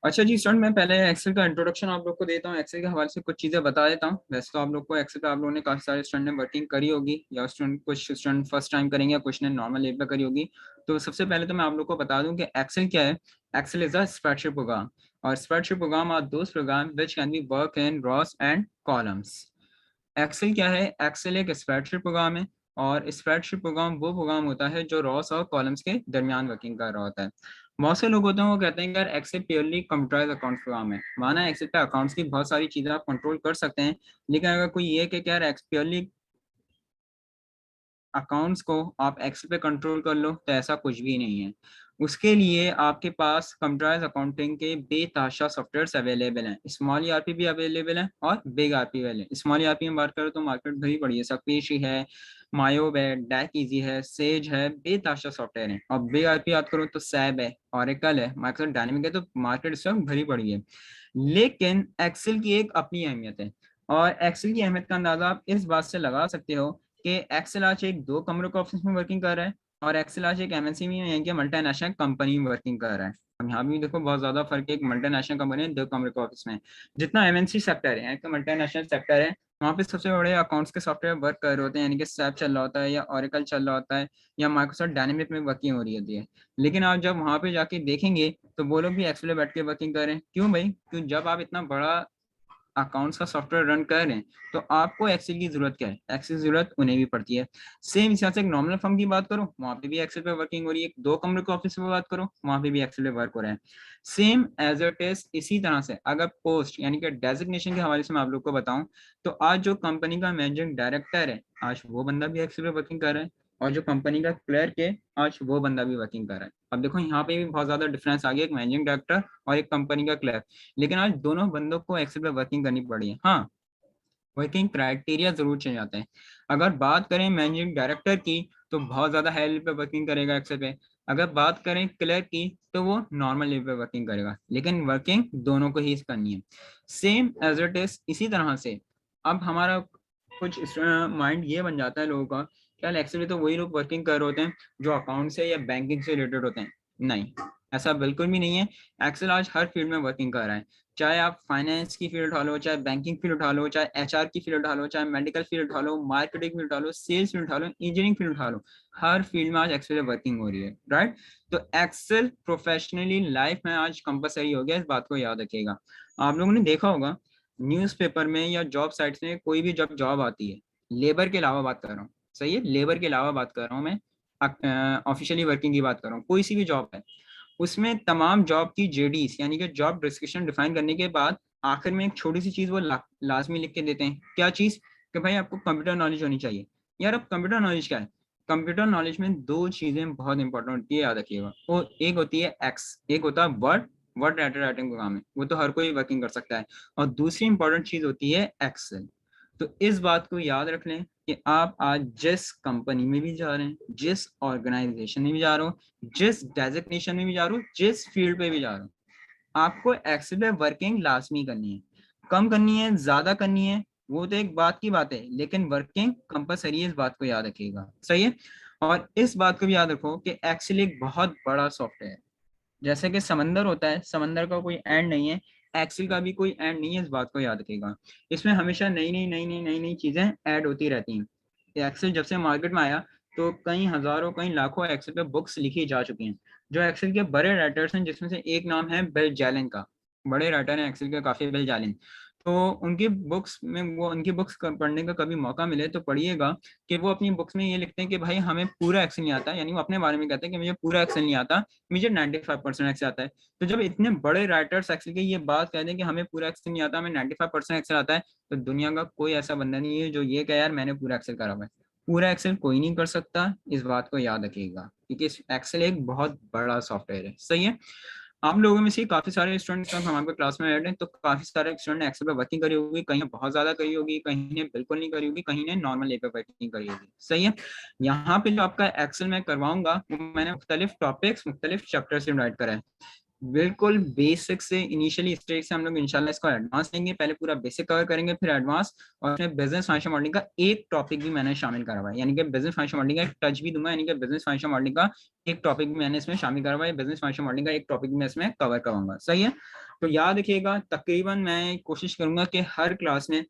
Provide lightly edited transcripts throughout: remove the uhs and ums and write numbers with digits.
अच्छा जी स्टूडेंट, मैं पहले एक्सेल का इंट्रोडक्शन आप लोग को देता हूँ। एक्सेल के हवाले से कुछ चीज़ें बता देता हूँ। वैसे तो आप लोग को एक्सेल पे आप लोगों ने काफ़ी सारे स्टूडेंट ने वर्किंग करी होगी, या स्टूडेंट कुछ स्टूडेंट फर्स्ट टाइम करेंगे, कुछ ने नॉर्मल लेवल पे करी होगी। तो सबसे पहले तो मैं आप लोग को बता दूं कि एक्सेल क्या है। Excel is a spreadsheet program, और spreadsheet program are those programs which can be work in rows and columns. Excel क्या है? एक्सेल एक स्प्रेडशीट प्रोग्राम है, और स्प्रेडशीट प्रोग्राम वो प्रोग्राम होता है जो रॉस और कॉलम्स के दरमियान वर्किंग कर रहा होता है। बहुत से लोग होते हैं वो कहते हैं कि यार Excel purely computerize account program है। माना एक्सेल पे अकाउंट्स की बहुत सारी चीजें आप कंट्रोल कर सकते हैं, लेकिन अगर कोई ये कि यार प्योरली अकाउंट्स को आप एक्सेल पे कंट्रोल कर लो, तो ऐसा कुछ भी नहीं है। उसके लिए आपके पास कंप्यूटराइज अकाउंटिंग के बेतहाशा सॉफ्टवेयर्स अवेलेबल हैं। स्मॉल ईआरपी भी अवेलेबल है और बिग आरपी वाले। स्मॉल ईआरपी में बात करो तो मार्केट भरी पड़ी है, सकपीशी है, मायोब है, डैक इजी है, सेज है, बेतहाशा सॉफ्टवेयर है। और बिग आरपी बात करो तो सैब है, ऑरेकल है, माइक्रोसॉफ्ट डायनेमिक है। तो मार्केट इस वक्त भरी पड़ी है। लेकिन एक्सेल की एक अपनी अहमियत है, और एक्सेल की अहमियत का अंदाजा आप इस बात से लगा सकते हो कि एक्सेल आज एक दो कमरों के ऑफिस में वर्किंग कर रहा है, और एक्सेल आज एक एमएनसी में यानी कि मल्टीनेशनल कंपनी में वर्किंग कर रहा है। अब यहाँ भी देखो बहुत ज्यादा फर्क है। एक मल्टीनेशनल कंपनी है, दो कमरे के ऑफिस में। जितना एमएनसी सेक्टर है, एक मल्टीनेशनल सेक्टर है, वहाँ पे सबसे बड़े अकाउंट्स के सॉफ्टवेयर वर्क कर रहे होते हैं, यानी कि सैप चल रहा होता है, या ओरेकल चल रहा होता है, या माइक्रोसॉफ्ट डायनेमिक में वर्किंग हो रही होती है। लेकिन आप जब वहाँ पे जाके देखेंगे तो वो लोग भी एक्सेल में बैठ के वर्किंग कर रहे हैं। क्यों भाई? क्यों? जब आप इतना बड़ा अकाउंट्स का सॉफ्टवेयर रन कर रहे हैं, तो आपको एक्सेल की जरूरत क्या है? एक्सेल की जरूरत उन्हें भी पड़ती है। सेम हिसाब से एक नॉर्मल फर्म की बात करो, वहां पे भी एक्सेल पे वर्किंग हो रही है। एक दो कमरे के ऑफिस में बात करो, वहां पे भी एक्सेल पे वर्क हो रहा है। सेम एज इट इज इसी तरह से अगर पोस्ट यानी कि डेजिग्नेशन के हवाले से मैं आप लोग को बताऊं, तो आज जो कंपनी का मैनेजिंग डायरेक्टर है, आज वो बंदा भी एक्सेल पे वर्किंग कर रहा है। और जो कंपनी का क्लर्क है, आज वो बंदा भी वर्किंग कर रहा है। अब देखो यहाँ पे भी बहुत ज्यादा डिफरेंस आ गया, एक मैनेजिंग डायरेक्टर और एक कंपनी का क्लर्क। लेकिन आज दोनों बंदों को एक्सेल पे वर्किंग करनी पड़ी है। हाँ, वर्किंग क्राइटेरिया जरूर चेंज आते हैं। अगर बात करें मैनेजिंग डायरेक्टर की, तो बहुत ज्यादा हाई लेवल पे वर्किंग करेगा एक्सेल पे। अगर बात करें क्लर्क की, तो वो नॉर्मल लेवल पे वर्किंग करेगा, लेकिन वर्किंग दोनों को ही करनी है। सेम एज इट इज इसी तरह से अब हमारा कुछ माइंड ये बन जाता है लोगों का, क्या एक्सेल में तो वही लोग वर्किंग कर रहे होते हैं जो अकाउंट से या बैंकिंग से रिलेटेड होते हैं। नहीं, ऐसा बिल्कुल भी नहीं है। एक्सेल आज हर फील्ड में वर्किंग कर रहा है। चाहे आप फाइनेंस की फील्ड उठा लो, चाहे बैंकिंग फील्ड उठा लो, चाहे एचआर की फील्ड उठा लो, चाहे मेडिकल फील्ड उठा लो, मार्केटिंग फील्ड उठा लो, सेल्स फील्ड उठा लो, इंजीनियरिंग फील्ड उठा लो, हर फील्ड में आज एक्सेल वर्किंग हो रही है। राइट? तो एक्सेल प्रोफेशनली लाइफ में आज कंपलसरी हो गया, इस बात को याद रखिएगा। आप लोगों ने देखा होगा न्यूज़पेपर में या जॉब साइट्स में, कोई भी जब जॉब आती है, लेबर के अलावा बात कर रहा हूँ, सही है, लेबर के अलावा बात कर रहा हूँ मैं, ऑफिशियली वर्किंग की बात कर रहा हूँ, कोई सी भी जॉब है, उसमें तमाम जॉब की जेडीज यानी कि जॉब डिस्क्रिप्शन डिफाइन करने के बाद आखिर में एक छोटी सी चीज वो लाजमी लिख के देते हैं। क्या चीज? कि भाई आपको कंप्यूटर नॉलेज होनी चाहिए। यार अब कंप्यूटर नॉलेज क्या है? कंप्यूटर नॉलेज में दो चीजें बहुत इंपॉर्टेंट होती है, याद रखिएगा। वो एक होती है एक्स, एक होता है word. Word writer writing program है, वो तो हर कोई वर्किंग कर सकता है। और दूसरी इंपॉर्टेंट चीज होती है एक्सेल। तो इस बात को याद रख लें कि आप आज जिस कंपनी में भी जा रहे हैं, जिस ऑर्गेनाइजेशन में भी जा रहे हो, जिस डेजिग्नेशन में भी जा रहे हो, जिस फील्ड पे भी जा रहे हो, आपको एक्सेल पे वर्किंग लाजमी करनी है। कम करनी है, ज्यादा करनी है, वो तो एक बात की बात है, लेकिन वर्किंग कंपलसरी है, इस बात को याद रखिएगा। सही है? और इस बात को भी याद रखो कि एक्सेल एक बहुत बड़ा सॉफ्टवेयर है। जैसे कि समंदर होता है, समंदर का कोई एंड नहीं है, एक्सेल का भी कोई एंड नहीं है, इस बात को याद रखिएगा। इसमें हमेशा नई नई चीजें ऐड होती रहती हैं। एक्सेल जब से मार्केट में आया, तो कई हजारों कई लाखों एक्सेल पे बुक्स लिखी जा चुकी हैं। जो एक्सेल के बड़े राइटर्स हैं, जिसमें से एक नाम है बिल जैलन का, बड़े राइटर हैं एक्सेल के काफी, बिल जैलन। तो उनकी बुक्स में, वो उनकी बुक्स पढ़ने का कभी मौका मिले तो पढ़िएगा, कि वो अपनी बुक्स में ये लिखते हैं कि भाई हमें पूरा एक्सेल नहीं आता, यानी वो अपने बारे में कहते हैं कि मुझे पूरा एक्सेल नहीं आता, मुझे 95% एक्सेल आता है। तो जब इतने बड़े राइटर्स एक्सेल के ये बात कहते हैं कि हमें पूरा एक्सेल नहीं आता, हमें 95% एक्सेल आता है, तो दुनिया का कोई ऐसा बंदा नहीं है जो ये कहे यार मैंने पूरा एक्सेल करा हुआ है। पूरा एक्सेल कोई नहीं कर सकता, इस बात को याद रखिएगा, क्योंकि एक्सेल एक बहुत बड़ा सॉफ्टवेयर है। सही है? आप लोगों में से काफी सारे स्टूडेंट्स हमारे क्लास में ऐड हैं, तो काफी सारे स्टूडेंट ने एक्सेल पे वर्किंग करी होगी, कहीं ने बहुत ज्यादा करी होगी, कहीं ने बिल्कुल नहीं करी होगी, कहीं ने नॉर्मल लेवल पे वर्किंग करी होगी। सही है? यहाँ पे जो आपका एक्सेल में करवाऊंगा, वो मैंने मुख्तलिफ टॉपिक्स मुख्तलिफ चैप्टर से डिवाइड करा है। बिल्कुल बेसिक से, इनिशियली स्टेज से हम लोग इंशाल्लाह इसको एडवांस लेंगे। पहले पूरा बेसिक कवर करेंगे, फिर एडवांस। और उसमें बिजनेस फाइनेंशियल मॉडलिंग का एक टॉपिक भी मैंने शामिल करा हुआ है, यानी कि बिजनेस फाइनेंशियल मॉडलिंग का एक टच भी दूंगा, यानी कि बिजनेस फाइनेंशियल मॉडलिंग का एक टॉपिक भी मैंने इसमें शामिल करा हुआ है, बिजनेस फाइनेंशियल मॉडलिंग का एक टॉपिक भी मैं इसमें कवर कराऊंगा। सही है? तो याद रखिएगा, तकरीबन मैं कोशिश करूंगा कि हर क्लास में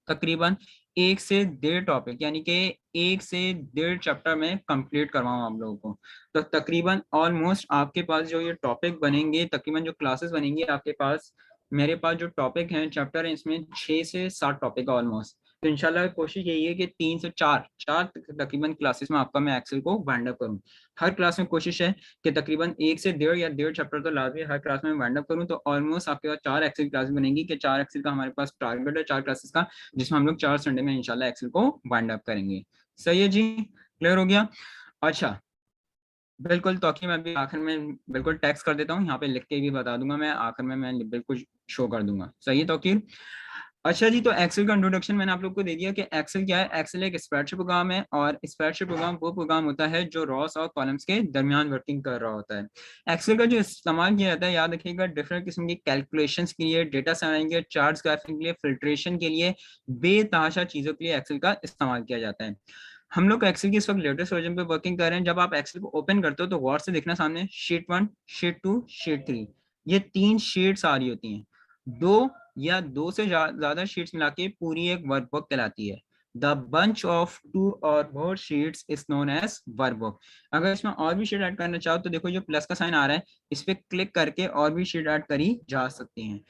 तकरीबन 1 से 1.5 टॉपिक, यानी कि 1 से 1.5 चैप्टर में कंप्लीट करवाऊँ आप लोगों को। तो तकरीबन ऑलमोस्ट आपके पास जो ये टॉपिक बनेंगे, तकरीबन जो क्लासेस बनेंगी आपके पास, मेरे पास जो टॉपिक हैं, चैप्टर हैं, इसमें 6 से 7 टॉपिक ऑलमोस्ट। तो इंशाल्लाह कोशिश यही है कि 3 से 4 तकरीबन क्लासेस में आपका मैं एक्सेल को वाइंड अप करूँ। हर क्लास में कोशिश है कि तकरीबन 1 से 1.5 या 1.5 चैप्टर तो लाजमी हर क्लास में वाइंड अप करूँ। तो ऑलमोस्ट आपके पास 4 एक्सेल क्लासेस बनेंगी कि 4 एक्सेल का हमारे पास टारगेट है, 4 क्लासेस का, जिसमें हम लोग 4 संडे में इंशाल्लाह एक्सेल को वाइंड अप करेंगे। सही है जी, क्लियर हो गया? अच्छा, बिल्कुल। तो मैं अभी आखिर में बिल्कुल टेक्स्ट कर देता हूँ, यहाँ पे लिख के भी बता दूंगा, मैं आखिर में मैं बिल्कुल शो कर दूंगा। सही है तौकीर? अच्छा जी, तो एक्सेल का इंट्रोडक्शन मैंने आप लोग को दे दिया कि एक्सेल क्या है। एक्सेल एक स्प्रेडशीट प्रोग्राम है, और स्प्रेडशीट प्रोग्राम वो प्रोग्राम होता है जो रॉस और कॉलम्स के दरमियान वर्किंग कर रहा होता है। एक्सेल का जो इस्तेमाल किया जाता है, याद रखिएगा, डिफरेंट किस्म की कैलकुलेशंस के लिए, डेटा बनाएंगे, चार्ट्स ग्राफिंग के लिए, फिल्ट्रेशन के लिए, बेतहाशा चीज़ों के लिए एक्सेल का इस्तेमाल किया जाता है। हम लोग एक्सेल की इस वक्त लेटेस्ट वर्जन पे वर्किंग कर रहे हैं। जब आप एक्सेल को ओपन करते हो तो गौर से देखना, सामने शीट 1, शीट 2, शीट 3, ये 3 शीट्स आ रही होती हैं। 2 या 2 से ज्यादा शीट्स मिला के पूरी एक वर्कबुक कहलाती है। द बंच ऑफ 2 और more sheets is known as workbook. अगर इसमें और भी शीट ऐड करना चाहो तो देखो जो प्लस का साइन आ रहा है, इस पे क्लिक करके और भी शीट ऐड करी जा सकती हैं।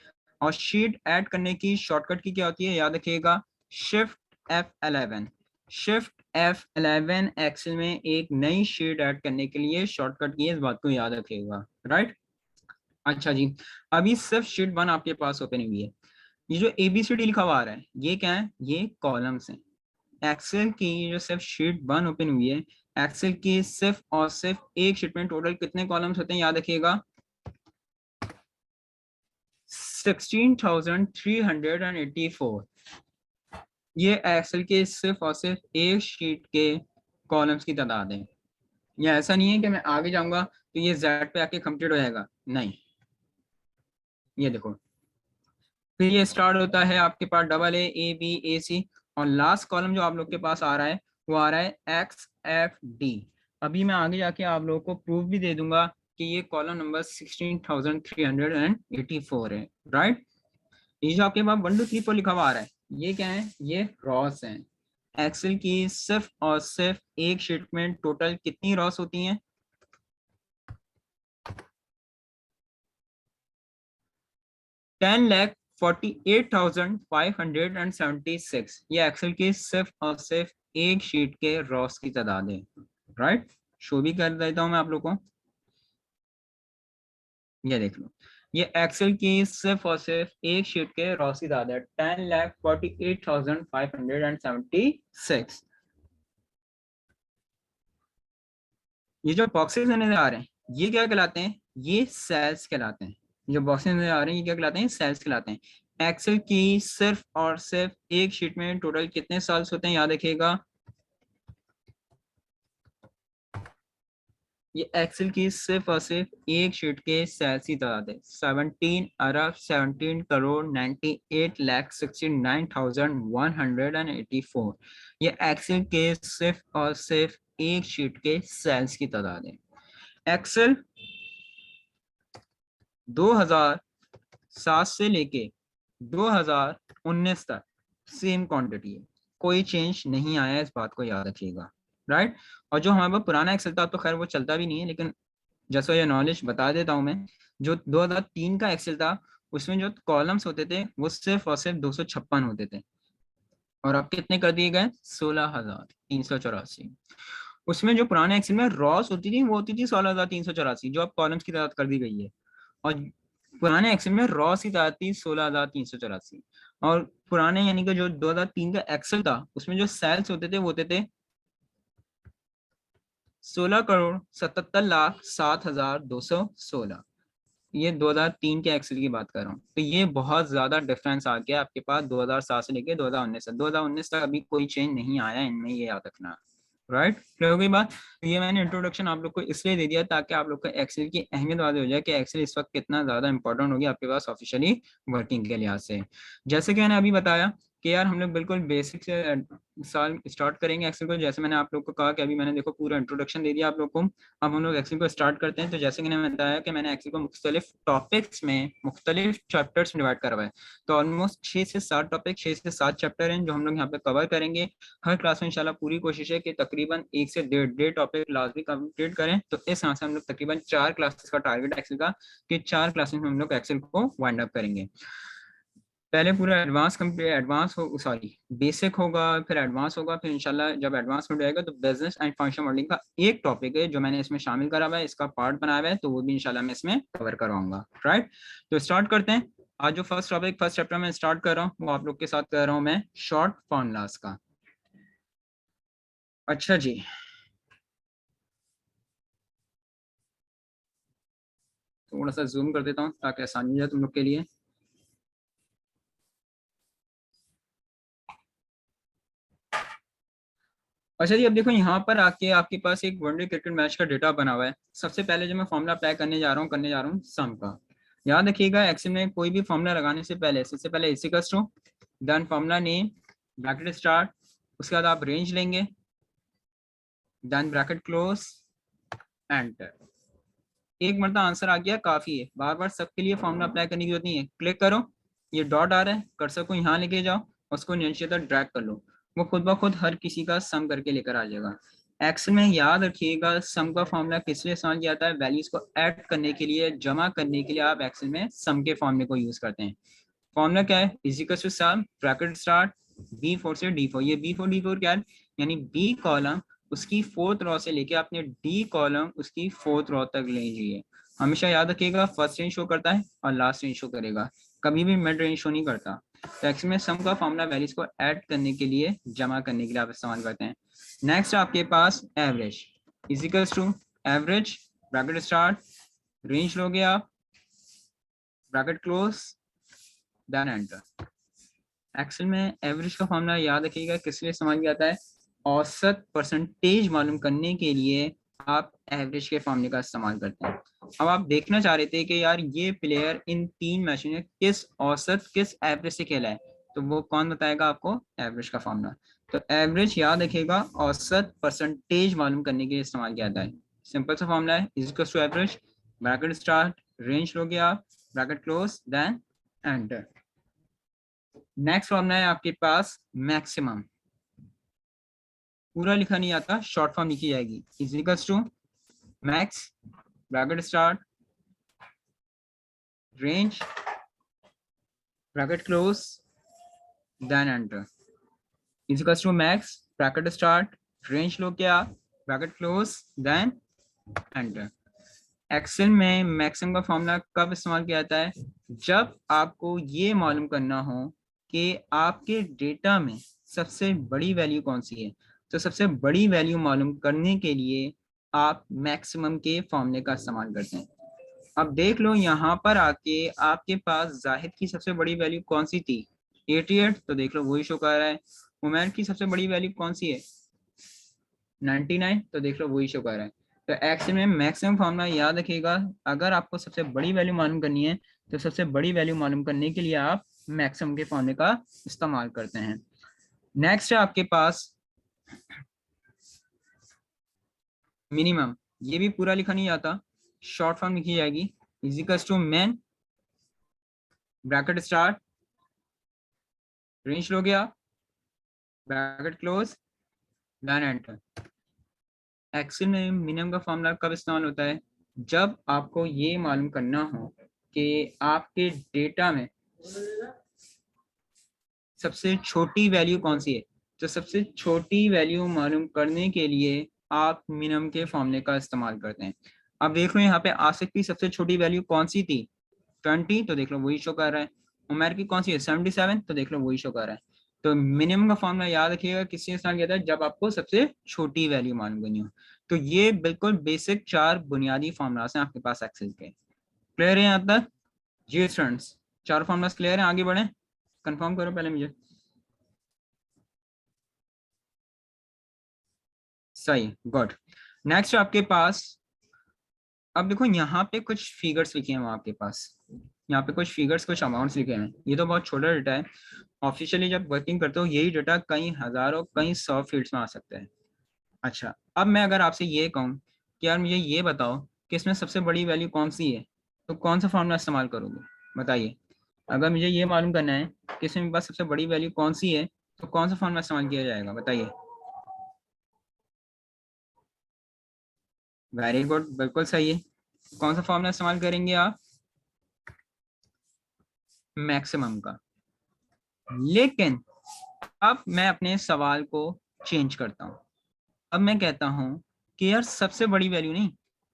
और शीट ऐड करने की शॉर्टकट की क्या होती है, याद रखिएगा, shift F11। Shift F11 Excel में एक नई शीट ऐड करने के लिए शॉर्टकट की है, इस बात को याद रखिएगा, राइट? अच्छा जी, अभी सिर्फ शीट 1 आपके पास ओपन हुई है। ये जो ABCD लिखा हुआ आ रहा है, ये क्या है? ये कॉलम्स हैं। एक्सेल की जो सिर्फ शीट 1 ओपन हुई है, एक्सेल की सिर्फ और सिर्फ एक शीट में टोटल कितने कॉलम्स होते हैं, याद रखिएगा, 16,384। ये एक्सेल के सिर्फ और सिर्फ एक शीट के कॉलम्स की तादाद है। या ऐसा नहीं है कि मैं आगे जाऊंगा तो ये जेड पे आके कंप्लीट हो जाएगा, नहीं। ये देखो, फिर ये स्टार्ट होता है आपके पास AA, AB, AC, और लास्ट कॉलम जो आप लोग के पास आ रहा है वो आ रहा है XFD। अभी मैं आगे जाके आप लोगों को प्रूफ भी दे दूंगा कि ये कॉलम नंबर 16,384 है, राइट? ये जो आपके पास 1 2 3 4 लिखा हुआ आ रहा है, ये क्या है? ये रॉस हैं। एक्सेल की सिर्फ और सिर्फ एक शीट में टोटल कितनी रॉस होती हैं? 10,48,576। ये एक्सेल की सिर्फ और सिर्फ एक शीट के रॉस की तादाद है, राइट? शो भी कर देता हूं मैं आप लोग को, ये देख लो। ये एक्सेल की सिर्फ और सिर्फ एक शीट के रॉस की तादाद है, 10,48,576। ये जो बॉक्सेस नजर आ रहे हैं, ये क्या कहलाते हैं? ये सेल्स कहलाते हैं। जो बॉक्सेस नजर आ रहे हैं, ये क्या कहलाते हैं? सेल्स कहलाते हैं। एक्सेल की सिर्फ और सिर्फ एक शीट में टोटल कितने सेल्स होते हैं, याद रखिएगा, ये एक्सेल की सिर्फ और सिर्फ एक शीट के सेल्स की तादाद है, 17,17,98,69,184। ये एक्सेल के सिर्फ और सिर्फ एक शीट के सेल्स की तादाद है। एक्सेल 2007 से लेके 2019 तक सेम क्वांटिटी है, कोई चेंज नहीं आया है, इस बात को याद रखिएगा, राइट? और जो हमारे पास पुराना एक्सेल था तो खैर वो चलता भी नहीं है, लेकिन जैसा ये नॉलेज बता देता हूं मैं, जो 2003 का एक्सेल था उसमें जो कॉलम्स होते थे वो सिर्फ और सिर्फ 256 होते थे, और अब कितने कर दिए गए? 16,384। उसमें जो पुराने एक्सेल में रॉस होती थी वो होती थी 16,384, जो अब कॉलम्स की तादाद कर दी गई है। और पुराने एक्सेल में रॉस की तादाद थी 16,384। और पुराने यानी कि जो 2003 का एक्सेल था उसमें जो सेल्स होते थे वो होते थे 16,77,07,216। ये 2003 के एक्सेल की बात कर रहा हूँ। तो ये बहुत ज्यादा डिफरेंस आ गया आपके पास 2007 से लेके 2019 तक। 2019 तक अभी कोई चेंज नहीं आया इनमें, ये याद रखना, राइट? क्लियर हो गई बात? तो ये मैंने इंट्रोडक्शन आप लोग को इसलिए दे दिया ताकि आप लोग को एक्सेल की अहमियत वादी हो जाए कि एक्सेल इस वक्त कितना ज्यादा इंपॉर्टेंट हो गया आपके पास ऑफिशियली वर्किंग के लिहाज से। जैसे कि मैंने अभी बताया कि यार हम लोग बिल्कुल बेसिक से साल स्टार्ट करेंगे एक्सेल को। जैसे मैंने आप लोग को कहा कि अभी मैंने देखो पूरा इंट्रोडक्शन दे दिया आप लोग को, अब हम लोग एक्सेल को स्टार्ट करते हैं। तो जैसे कि मैंने बताया कि मैंने एक्सेल को मुख्तलिफ टॉपिक्स में मुख्तलिफ चैप्टर्स में डिवाइड करा हुआ है। तो ऑलमोस्ट 6 से 7 टॉपिक, 6 से 7 चैप्टर हैं जो हम लोग यहाँ पे कवर करेंगे। हर क्लास में इंशाल्लाह पूरी कोशिश है कि तकरीबन 1 से 1.5 टॉपिक लाजमी कंप्लीट करें। तो इस यहाँ से हम लोग तकरीबन 4 क्लासेस का टारगेट एक्सेल का, कि 4 क्लासेस में हम लोग एक्सेल को वाइंड अप करेंगे। पहले पूरा एडवांस हो, सॉरी बेसिक होगा, फिर एडवांस होगा, फिर इंशाल्लाह जब एडवांस में जाएगा तो बिजनेस एंड फंक्शनल मॉडलिंग का एक टॉपिक है जो मैंने इसमें शामिल करा हुआ है, इसका पार्ट बनाया हुआ है, तो वो भी इंशाल्लाह मैं इसमें कवर करवाऊंगा। राइट, तो स्टार्ट करते हैं। आज जो फर्स्ट टॉपिक फर्स्ट चैप्टर में स्टार्ट कर रहा हूँ वो आप लोग के साथ कर रहा हूँ मैं शॉर्ट फॉर्मूलाज का। अच्छा जी, थोड़ा सा जूम कर देता हूँ ताकि आसानी हो जाए तुम लोग के लिए। अच्छा जी, अब देखो यहाँ पर आके आपके पास एक वनडे क्रिकेट मैच का डेटा बना हुआ है। सबसे पहले जो मैं फॉर्मूला अप्लाई करने जा रहा हूँ सम का। याद रखिएगा एक्सेल में कोई भी फॉर्मूला लगाने से पहले सबसे पहले equals to, then formula name, bracket start, उसके बाद आप रेंज लेंगे, देन ब्रैकेट क्लोज, एंटर। एक मरतबा आंसर आ गया काफी है, बार बार सबके लिए फॉर्मूला अप्लाई करने की जरूरत नहीं है। क्लिक करो, ये डॉट आ रहा है, कर्सर को यहाँ लेके जाओ, उसको नीचे तक ड्रैग कर लो, वो खुद ब खुद हर किसी का सम करके लेकर आ जाएगा। एक्सेल में याद रखिएगा सम का फॉर्मूला किस लिए इस्तेमाल किया जाता है? वैल्यूज को ऐड करने के लिए, जमा करने के लिए आप एक्सेल में सम के फॉर्मूले को यूज करते हैं। फॉर्मूला क्या है? Equals to sum bracket start B4 से D4। ये B4 क्या है? यानी बी कॉलम उसकी फोर्थ रो से लेके आपने डी कॉलम उसकी फोर्थ रो तक ले लीजिए। हमेशा याद रखिएगा फर्स्ट रेंज शो करता है और लास्ट रेंज शो करेगा, कभी भी मिड रेंज शो नहीं करता। तो एक्सेल में सम का फॉर्मूला वैल्यूज को ऐड करने के लिए, जमा करने के लिए आप इस्तेमाल करते हैं। नेक्स्ट आपके पास average equals to average bracket start, range लोगे आप, bracket close, then enter. Excel में एवरेज का फॉर्मूला याद रखिएगा किस लिए इस्तेमाल किया जाता है? औसत परसेंटेज मालूम करने के लिए आप एवरेज के फॉर्मूले का इस्तेमाल करते हैं। अब आप देखना चाह रहे थे कि यार ये प्लेयर इन 3 मैचों में किस औसत किस एवरेज से खेला है, तो वो कौन बताएगा आपको? एवरेज का फॉर्मूला। तो एवरेज याद रखिएगा औसत परसेंटेज मालूम करने के लिए इस्तेमाल किया जाता है। सिंपल सा फॉर्मूला है, equal to average, bracket start, range लोगे आप, bracket close, then enter. Next formula है आपके पास मैक्सिमम। पूरा लिखा नहीं आता, शॉर्ट फॉर्म लिखी जाएगी। Equals to max bracket start, range, bracket close, then enter. Equals to max bracket start, range लो क्या, bracket close, then enter. Excel में मैक्सिमम का फॉर्मूला कब इस्तेमाल किया जाता है? जब आपको ये मालूम करना हो कि आपके डेटा में सबसे बड़ी वैल्यू कौन सी है। तो सबसे बड़ी वैल्यू मालूम करने के लिए आप मैक्सिमम के फॉर्मूले का इस्तेमाल करते हैं। अब देख लो यहाँ पर आके आपके पास जाहिद की सबसे बड़ी वैल्यू कौन सी थी? 88। तो देख लो वही शो कर रहा है। उमैर की सबसे बड़ी वैल्यू कौन सी है? 99। तो देख लो वही शो कर रहा है। तो एक्सेल में मैक्सिमम फॉर्मूला याद रखिएगा, अगर आपको सबसे बड़ी वैल्यू मालूम करनी है तो सबसे बड़ी वैल्यू मालूम करने के लिए आप मैक्सिमम के फॉर्मूले का इस्तेमाल करते हैं। नेक्स्ट है आपके पास मिनिमम। ये भी पूरा लिखा नहीं आता, शॉर्ट फॉर्म लिखी जाएगी। Equals to min bracket start, range लो गया, bracket close, then enter. Excel में मिनिमम का फॉर्मूला कब इस्तेमाल होता है? जब आपको ये मालूम करना हो कि आपके डेटा में सबसे छोटी वैल्यू कौन सी है। तो सबसे छोटी वैल्यू मालूम करने के लिए आप मिनिमम के फॉर्मूले का इस्तेमाल करते हैं। अब देख लो यहाँ पे आसिफ की सबसे छोटी वैल्यू कौन सी थी? 20। तो देख लो वही शो कर रहा है। उमर की कौन सी है? 77। तो देख लो वही शो कर रहा है। तो मिनिमम का फॉर्मूला याद रखिएगा किससे इस्तेमाल किया था? जब आपको सबसे छोटी वैल्यू मालूम करनी हो। तो ये बिल्कुल बेसिक 4 बुनियादी फॉर्मूलास हैं आपके पास एक्सेल के। क्लियर है यहाँ तक? जी स्टूडेंट्स, 4 फॉर्मूलास क्लियर हैं? आगे बढ़े, कंफर्म करो पहले मुझे। सही, गुड। नेक्स्ट आपके पास अब देखो यहाँ पे कुछ फिगर्स लिखे हैं आपके पास, यहाँ पे कुछ फिगर्स कुछ अमाउंट्स लिखे हैं। ये तो बहुत छोटा डेटा है, ऑफिशियली जब वर्किंग करते हो यही डेटा कई हजारों कई 100 फील्ड्स में आ सकता है। अच्छा, अब मैं अगर आपसे ये कहूँ कि यार मुझे ये बताओ कि इसमें सबसे बड़ी वैल्यू कौन सी है, तो कौन सा फॉर्मूला इस्तेमाल करोगे बताइए। अगर मुझे ये मालूम करना है कि इसमें मेरे पास सबसे बड़ी वैल्यू कौन सी है, तो कौन सा फॉर्मूला इस्तेमाल किया जाएगा बताइए। वेरी गुड, बिल्कुल सही है। कौन सा फॉर्मूला इस्तेमाल करेंगे आप, मैक्सिमम का। लेकिन अब मैं अपने सवाल को चेंज करता हूँ। अब मैं कहता हूँ कि यार सबसे बड़ी वैल्यू नहीं,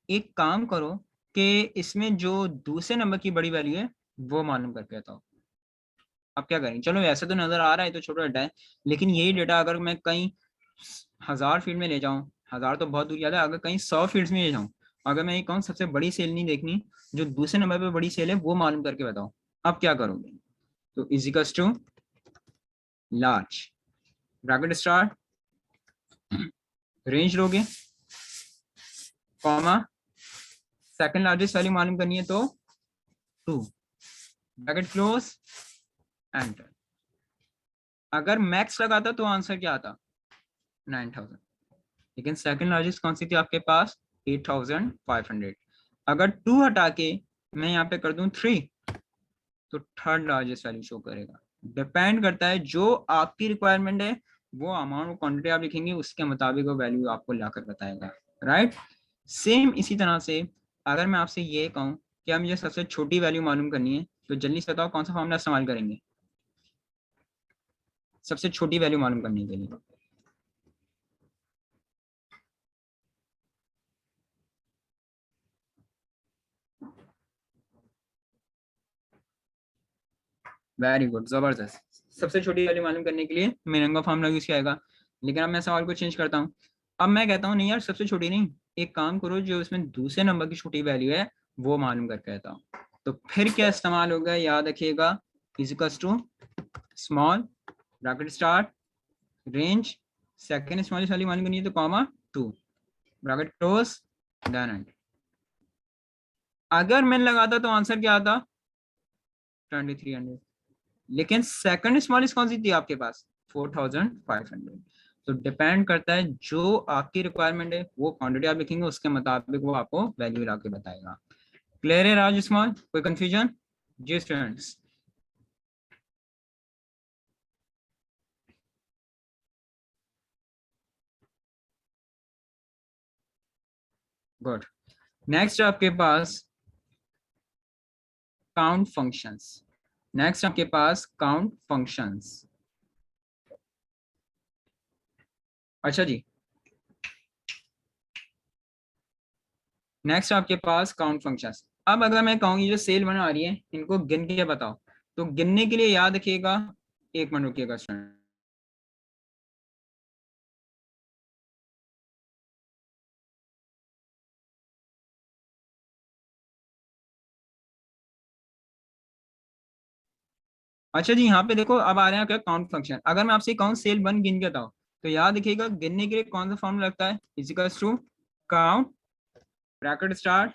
एक काम करो कि इसमें जो दूसरे नंबर की बड़ी वैल्यू है वो मालूम करके बताओ। अब क्या करें, चलो ऐसे तो नजर आ रहा है तो छोटा डेटा है, लेकिन यही डेटा अगर मैं कहीं 1000 फील्ड में ले जाऊं, 1000 तो बहुत दूर ज्यादा, अगर कहीं 100 फील्ड में ले जाऊं, अगर मैं ये कहूँ सबसे बड़ी सेल नहीं देखनी, जो दूसरे नंबर पे बड़ी सेल है वो मालूम करके बताओ, अब क्या करोगे। तो equals to large, bracket start, range लोगे, कॉमा, सेकंड लार्जेस्ट वैल्यू मालूम करनी है तो 2, ब्रैकेट क्लोज, एंटर। अगर मैक्स लगाता तो आंसर क्या आता, 9000। लेकिन सेकंड लार्जेस्ट कौन सी थी आपके पास, 8500। अगर 2 हटा के मैं यहाँ पे कर दूं 3, तो थर्ड लार्जेस्ट वैल्यू शो करेगा। डिपेंड करता है जो आपकी रिक्वायरमेंट है, वो अमाउंट क्वांटिटी आप लिखेंगे उसके मुताबिक वो वैल्यू आपको लाकर बताएगा, राइट। सेम इसी तरह से अगर मैं आपसे ये कहूँ कि आप मुझे सबसे छोटी वैल्यू मालूम करनी है, तो जल्दी से बताओ कौन सा फॉर्मूला इस्तेमाल करेंगे सबसे छोटी वैल्यू मालूम करने के लिए। वेरी गुड, जबरदस्त। सबसे छोटी वैल्यू मालूम करने के लिए मीनिंग का फॉर्मूला यूज किया जाएगा। लेकिन अब मैं सवाल को चेंज करता हूँ, अब मैं कहता हूँ नहीं यार सबसे छोटी नहीं, एक काम करो जो इसमें दूसरे नंबर की छोटी वैल्यू है वो मालूम करके कहता हूँ। तो फिर क्या इस्तेमाल होगा, याद रखिएगा, equals to small, bracket start, range, second smallest value मालूम करनी है तो comma 2, bracket close, then end. अगर मैंने लगाता तो आंसर क्या आता, 2300। लेकिन सेकंड स्मॉलेस्ट कौन सी थी आपके पास, 4500। तो डिपेंड करता है जो आपकी रिक्वायरमेंट है वो क्वांटिटी आप लिखेंगे उसके मुताबिक वो आपको वैल्यू ला के बताएगा। क्लियर है राज स्मॉल, कोई कंफ्यूजन जी स्टूडेंट्स। गुड। नेक्स्ट आपके पास काउंट फंक्शंस, नेक्स्ट आपके पास काउंट फंक्शंस। अच्छा जी, नेक्स्ट आपके पास काउंट फंक्शंस। अब अगर मैं कहूँ ये जो सेल बना आ रही है इनको गिन के बताओ, तो गिनने के लिए याद रखिएगा, एक मिनट रुकिएगा स्टूडेंट। अच्छा जी, यहाँ पे देखो अब आ रहे हैं क्या काउंट फंक्शन। अगर मैं आपसे कहूँ सेल वन गिन के बताओ, तो याद रखिएगा गिनने के लिए कौन सा फॉर्मूला लगता है, equals to count, bracket start,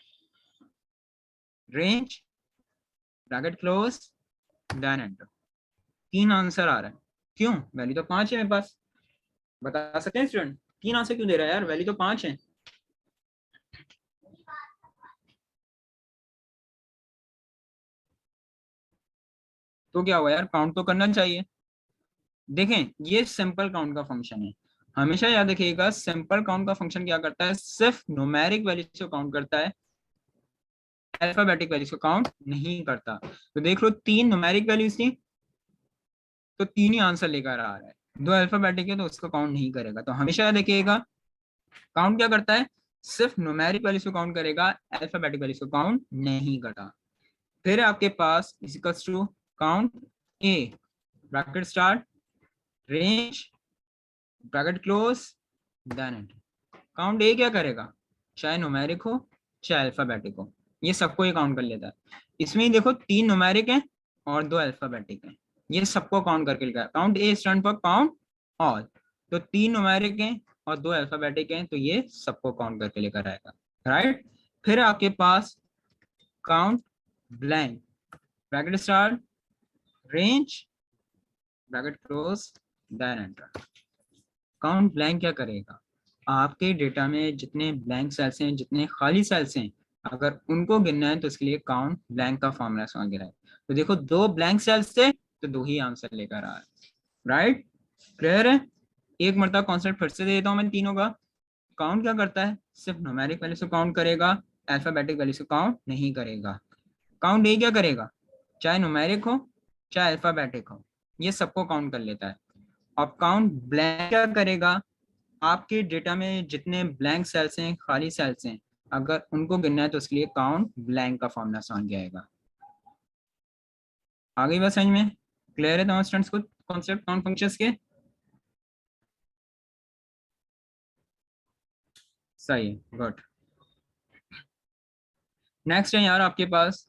range, bracket close, then enter. तीन आंसर आ रहा है, क्यों, वैल्यू तो 5 है मेरे पास। बता सकते हैं स्टूडेंट, तीन आंसर क्यों दे रहा है यार, वैल्यू तो 5 है। तो क्या हुआ यार, काउंट तो करना चाहिए। देखें ये सिंपल काउंट का फंक्शन है, हमेशा याद रखिएगा सिंपल काउंट का फंक्शन क्या करता है, सिर्फ न्यूमेरिक वैल्यू को काउंट करता है, अल्फाबेटिक वैल्यूज को काउंट नहीं करता। तो देख लो तीन न्यूमेरिक वैल्यूज थी तो तीन ही आंसर लेकर आ रहा है, दो अल्फाबेटिक है तो उसको काउंट नहीं करेगा। तो हमेशा देखिएगा काउंट क्या करता है, सिर्फ न्यूमेरिक वैल्यूज को काउंट करेगा, अल्फाबेटिक वैल्यूज को काउंट नहीं करता। फिर आपके पास equals to count A, bracket start, range, bracket close, then enter. Count A क्या करेगा, चाहे न्यूमेरिक हो चाहे अल्फाबेटिक हो, ये सबको ही काउंट कर लेता है। इसमें ही देखो तीन न्यूमेरिक हैं और दो अल्फाबेटिक हैं, ये सबको काउंट करके लिखा है। Count A stand for count all, तो तीन न्यूमेरिक हैं और दो अल्फाबेटिक हैं तो ये सबको काउंट करके लेकर आएगा, राइट। फिर आपके पास count blank, bracket start, range, bracket close, then enter. Count blank क्या करेगा, आपके डेटा में जितने ब्लैंक सेल्स हैं, जितने खाली सेल्स हैं, अगर उनको गिनना है तो इसके लिए काउंट ब्लैंक का फॉर्मूला समझ गया है। तो देखो 2 ब्लैंक सेल्स थे तो 2 ही आंसर लेकर आ रहा है, राइट, क्लियर है। एक मरतबा कॉन्सेप्ट फिर से दे देता हूँ मैं तीनों का। काउंट क्या करता है, सिर्फ न्यूमेरिक वैल्यू से काउंट करेगा, अल्फाबेटिक वैल्यू से काउंट नहीं करेगा। काउंट ये क्या करेगा, चाहे न्यूमेरिक हो चाहे अल्फाबेटिक हो, ये सबको काउंट कर लेता है। अब काउंट ब्लैंक क्या करेगा, आपके डेटा में जितने ब्लैंक सेल्स हैं, खाली सेल्स हैं, अगर उनको गिनना है तो उसके लिए काउंट ब्लैंक का फॉर्मूला समझ जाएगा। आगे बस समझ में क्लियर है तमाम स्टूडेंट्स को कॉन्सेप्ट काउंट फंक्शंस के? सही है, गुड। नेक्स्ट है यार आपके पास,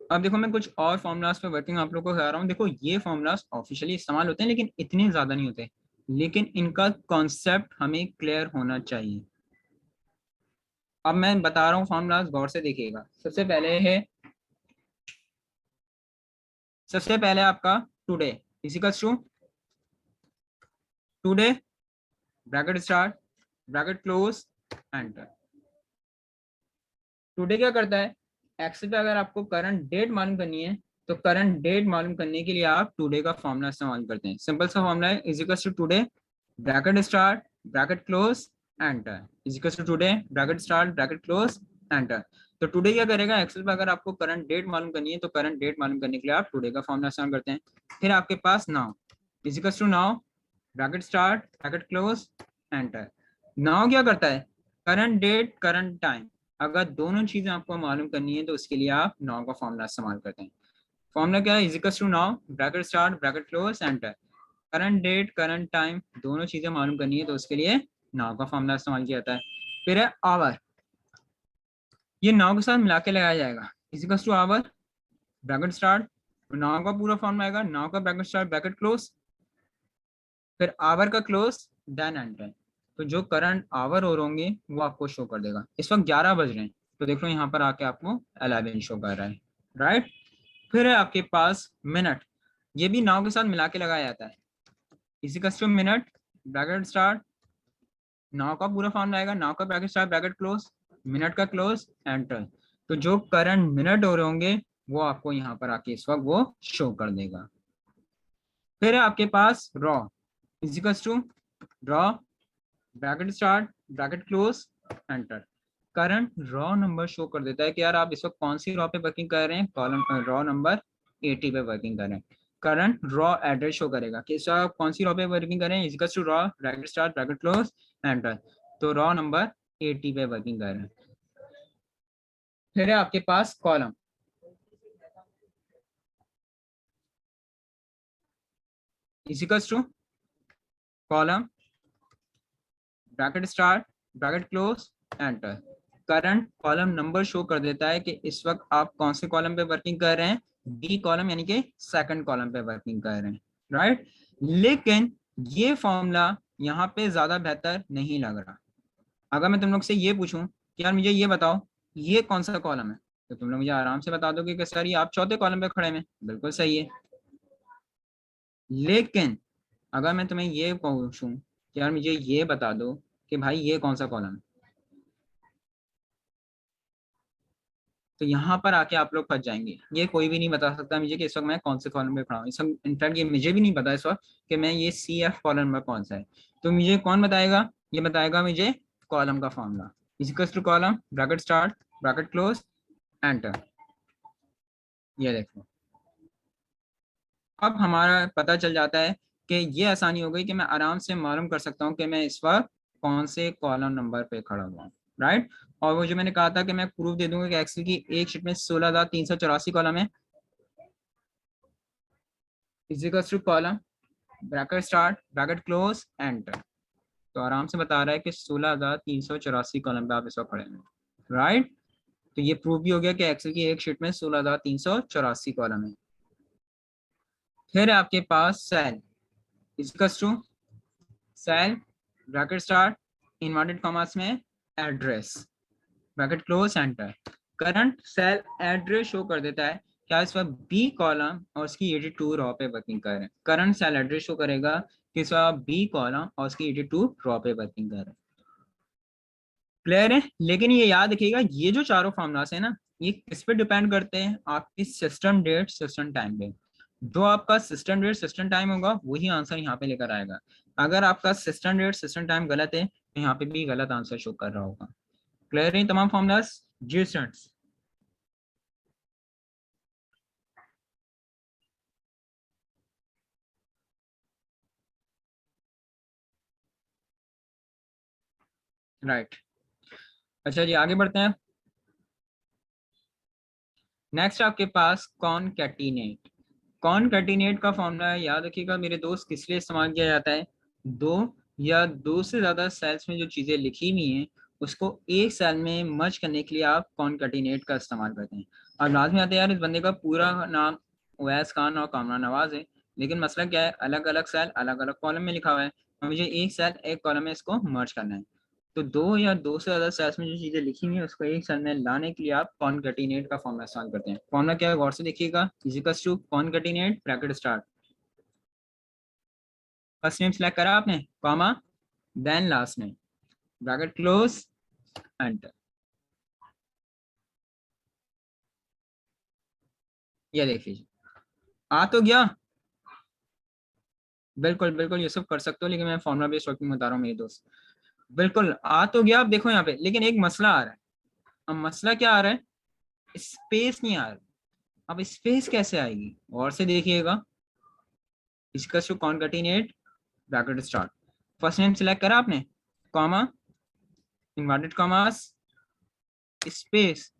अब देखो मैं कुछ और फॉर्मूलाज पे वर्किंग आप लोगों को करा रहा हूँ। देखो ये फॉर्मूलाज ऑफिशियली इस्तेमाल होते हैं लेकिन इतने ज्यादा नहीं होते, लेकिन इनका कॉन्सेप्ट हमें क्लियर होना चाहिए। अब मैं बता रहा हूँ फॉर्मूलाज, गौर से देखिएगा। सबसे पहले आपका today equals to today, bracket start, bracket close, enter. Today क्या करता है, एक्सेल पे अगर आपको करंट डेट मालूम करनी है तो करंट डेट मालूम करने के लिए आप टुडे का फॉर्मूला इस्तेमाल करते हैं। सिंपल सा फॉर्मूला है, is equals to today, bracket start, bracket close, enter, is equals to today, bracket start, bracket close, enter. तो टुडे क्या करेगा, एक्सेल पे अगर आपको करंट डेट मालूम करनी है तो करंट डेट मालूम करने के लिए आप टुडे का फॉर्मूला इस्तेमाल करते हैं। फिर आपके पास now, is equals to now, bracket start, bracket close, enter. Now क्या करता है, करंट डेट, करंट टाइम। अगर दोनों चीजें आपको मालूम करनी है तो उसके लिए आप नाउ का फॉर्मूला इस्तेमाल करते हैं। फॉर्मूला क्या है, is equals to now, bracket start, bracket close, enter. Current date, current time, दोनों चीजें मालूम करनी है तो उसके लिए नाउ का फॉर्मूला इस्तेमाल किया जाता है। फिर है आवर, ये नाउ के साथ मिला के लगाया जाएगा, is equals to hour, bracket start, now का पूरा फॉर्मूला आएगा, नाउ का ब्रैकेट स्टार्ट, ब्रैकेट क्लोज, फिर आवर का क्लोज, देन एंटर। तो जो करंट आवर हो होंगे वो आपको शो कर देगा। इस वक्त 11 बज रहे हैं तो देख लो यहाँ पर आके आपको 11 शो कर रहा है, राइट। फिर है आपके पास मिनट, ये भी नाउ के साथ मिला के लगाया जाता है, इसी custom minute, bracket start, now का पूरा फॉर्म आएगा, नाउ का bracket start, bracket close, minute का क्लोज, एंटर। तो जो करंट मिनट हो रहे होंगे वो आपको यहाँ पर आके इस वक्त वो शो कर देगा। फिर है आपके पास row, equals to row, bracket start, bracket close, enter. Current row number show कर देता है कि यार आप इस वक्त कौन सी रॉ पे वर्किंग कर रहे हैं, कॉलम रॉ नंबर 80 पे वर्किंग कर रहे हैं। करंट रॉ एड्रेस शो करेगा कि इस वक्त आप कौन सी रॉ पे वर्किंग कर रहे हैं, equals to row, bracket start, bracket close, enter. तो रॉ नंबर 80 पे वर्किंग कर रहे हैं। फिर है आपके पास column, equals to column, bracket start, bracket close, enter. Current column number show कर देता है कि इस वक्त आप कौन से कॉलम पे वर्किंग कर रहे हैं, बी कॉलम यानी कि सेकंड कॉलम पे वर्किंग कर रहे हैं, राइट। लेकिन ये फॉर्मूला यहाँ पे ज्यादा बेहतर नहीं लग रहा। अगर मैं तुम लोग से ये पूछूं कि यार मुझे ये बताओ ये कौन सा कॉलम है, तो तुम लोग मुझे आराम से बता दोगे कि सर ये आप चौथे कॉलम पे खड़े हैं, बिल्कुल सही है। लेकिन अगर मैं तुम्हें ये पूछूं कि यार मुझे ये बता दो कि भाई ये कौन सा कॉलम है, तो यहाँ पर आके आप लोग फंस जाएंगे। ये कोई भी नहीं बता सकता मुझे कि इस वक्त मैं कौन से कॉलम पे खड़ा हूँ। इस वक्त इनफैक्ट ये मुझे भी नहीं पता इस वक्त कि मैं ये सी एफ कॉलम में कौन सा है। तो मुझे कौन बताएगा, ये बताएगा मुझे कॉलम का formula, equals to column, bracket start, bracket close, enter. ये देखो अब हमारा पता चल जाता है कि ये आसानी हो गई कि मैं आराम से मालूम कर सकता हूँ कि मैं इस वक्त कौन से कॉलम नंबर पे खड़ा हुआ हूँ, राइट। और वो जो मैंने कहा था कि मैं प्रूफ दे दूंगा कि एक्सेल की एक शीट में 16,384 कॉलम है, equals to column, bracket start, bracket close, enter. तो आराम से बता रहा है कि 16,384 कॉलम पे आप इस वक्त खड़े हैं, राइट। तो ये प्रूफ भी हो गया कि एक्सेल की एक शीट में 16,384 कॉलम है। फिर आपके पास cell, equals to cell, bracket start, inverted commas में address, bracket close enter. Current cell address show कर देता है क्या इस वक्त बी कॉलम और उसकी 82 रॉ पे वर्किंग कर रहे हैं। करंट सेल एड्रेस शो करेगा कि इस वक्त बी कॉलम और उसकी 82 रॉ पे वर्किंग कर रहे हैं। क्लियर है? लेकिन ये याद रखिएगा ये जो चारों फॉर्मूलास है ना, ये किस पे डिपेंड करते हैं? आपकी सिस्टम डेट सिस्टम टाइम पे। जो आपका सिस्टम डेट सिस्टम टाइम होगा वही आंसर यहाँ पे लेकर आएगा। अगर आपका सिस्टम डेट सिस्टम टाइम गलत है तो यहाँ पे भी गलत आंसर शो कर रहा होगा। क्लियर है तमाम फॉर्मूलास? जी स्टूडेंट्स। राइट। अच्छा जी आगे बढ़ते हैं। नेक्स्ट आपके पास कॉनकैटिनेट। कॉनकैटिनेट का फॉर्मूला है, याद रखिएगा मेरे दोस्त, किस लिए इस्तेमाल किया जाता है? दो या दो से ज्यादा सेल्स में जो चीजें लिखी हुई हैं उसको एक सेल में मर्ज करने के लिए आप कॉनकैटिनेट का इस्तेमाल करते हैं। अब लाजमी आते हैं यार, इस बंदे का पूरा नाम उवैस खान और कामरान नवाज है, लेकिन मसला क्या है, अलग अलग सेल अलग अलग कॉलम में लिखा हुआ है और मुझे एक सेल एक कॉलम में इसको मर्ज करना है। तो दो या दो से ज्यादा सेल्स में जो चीजें लिखी हुई है उसको एक सेल में लाने के लिए आप कॉनकैटिनेट का फॉर्मूला इस्तेमाल करते हैं। फॉर्मूला क्या है गौर से देखिएगा, equals to concatenate bracket start. First name select करा आपने, comma, then last name, bracket close, enter. ये देख लीजिए आ तो गया। बिल्कुल बिल्कुल ये सब कर सकते हो, लेकिन मैं फॉर्मूला बेस्ड वर्किंग बता रहा हूँ मेरे दोस्त। बिल्कुल आ तो गया। आप देखो यहाँ पे, लेकिन एक मसला आ रहा है। अब मसला क्या आ रहा है? स्पेस नहीं आ रहा। अब स्पेस कैसे आएगी और से देखिएगा, इसका to concatenate bracket start. First name select करा आपने, comma, inverted commas, space,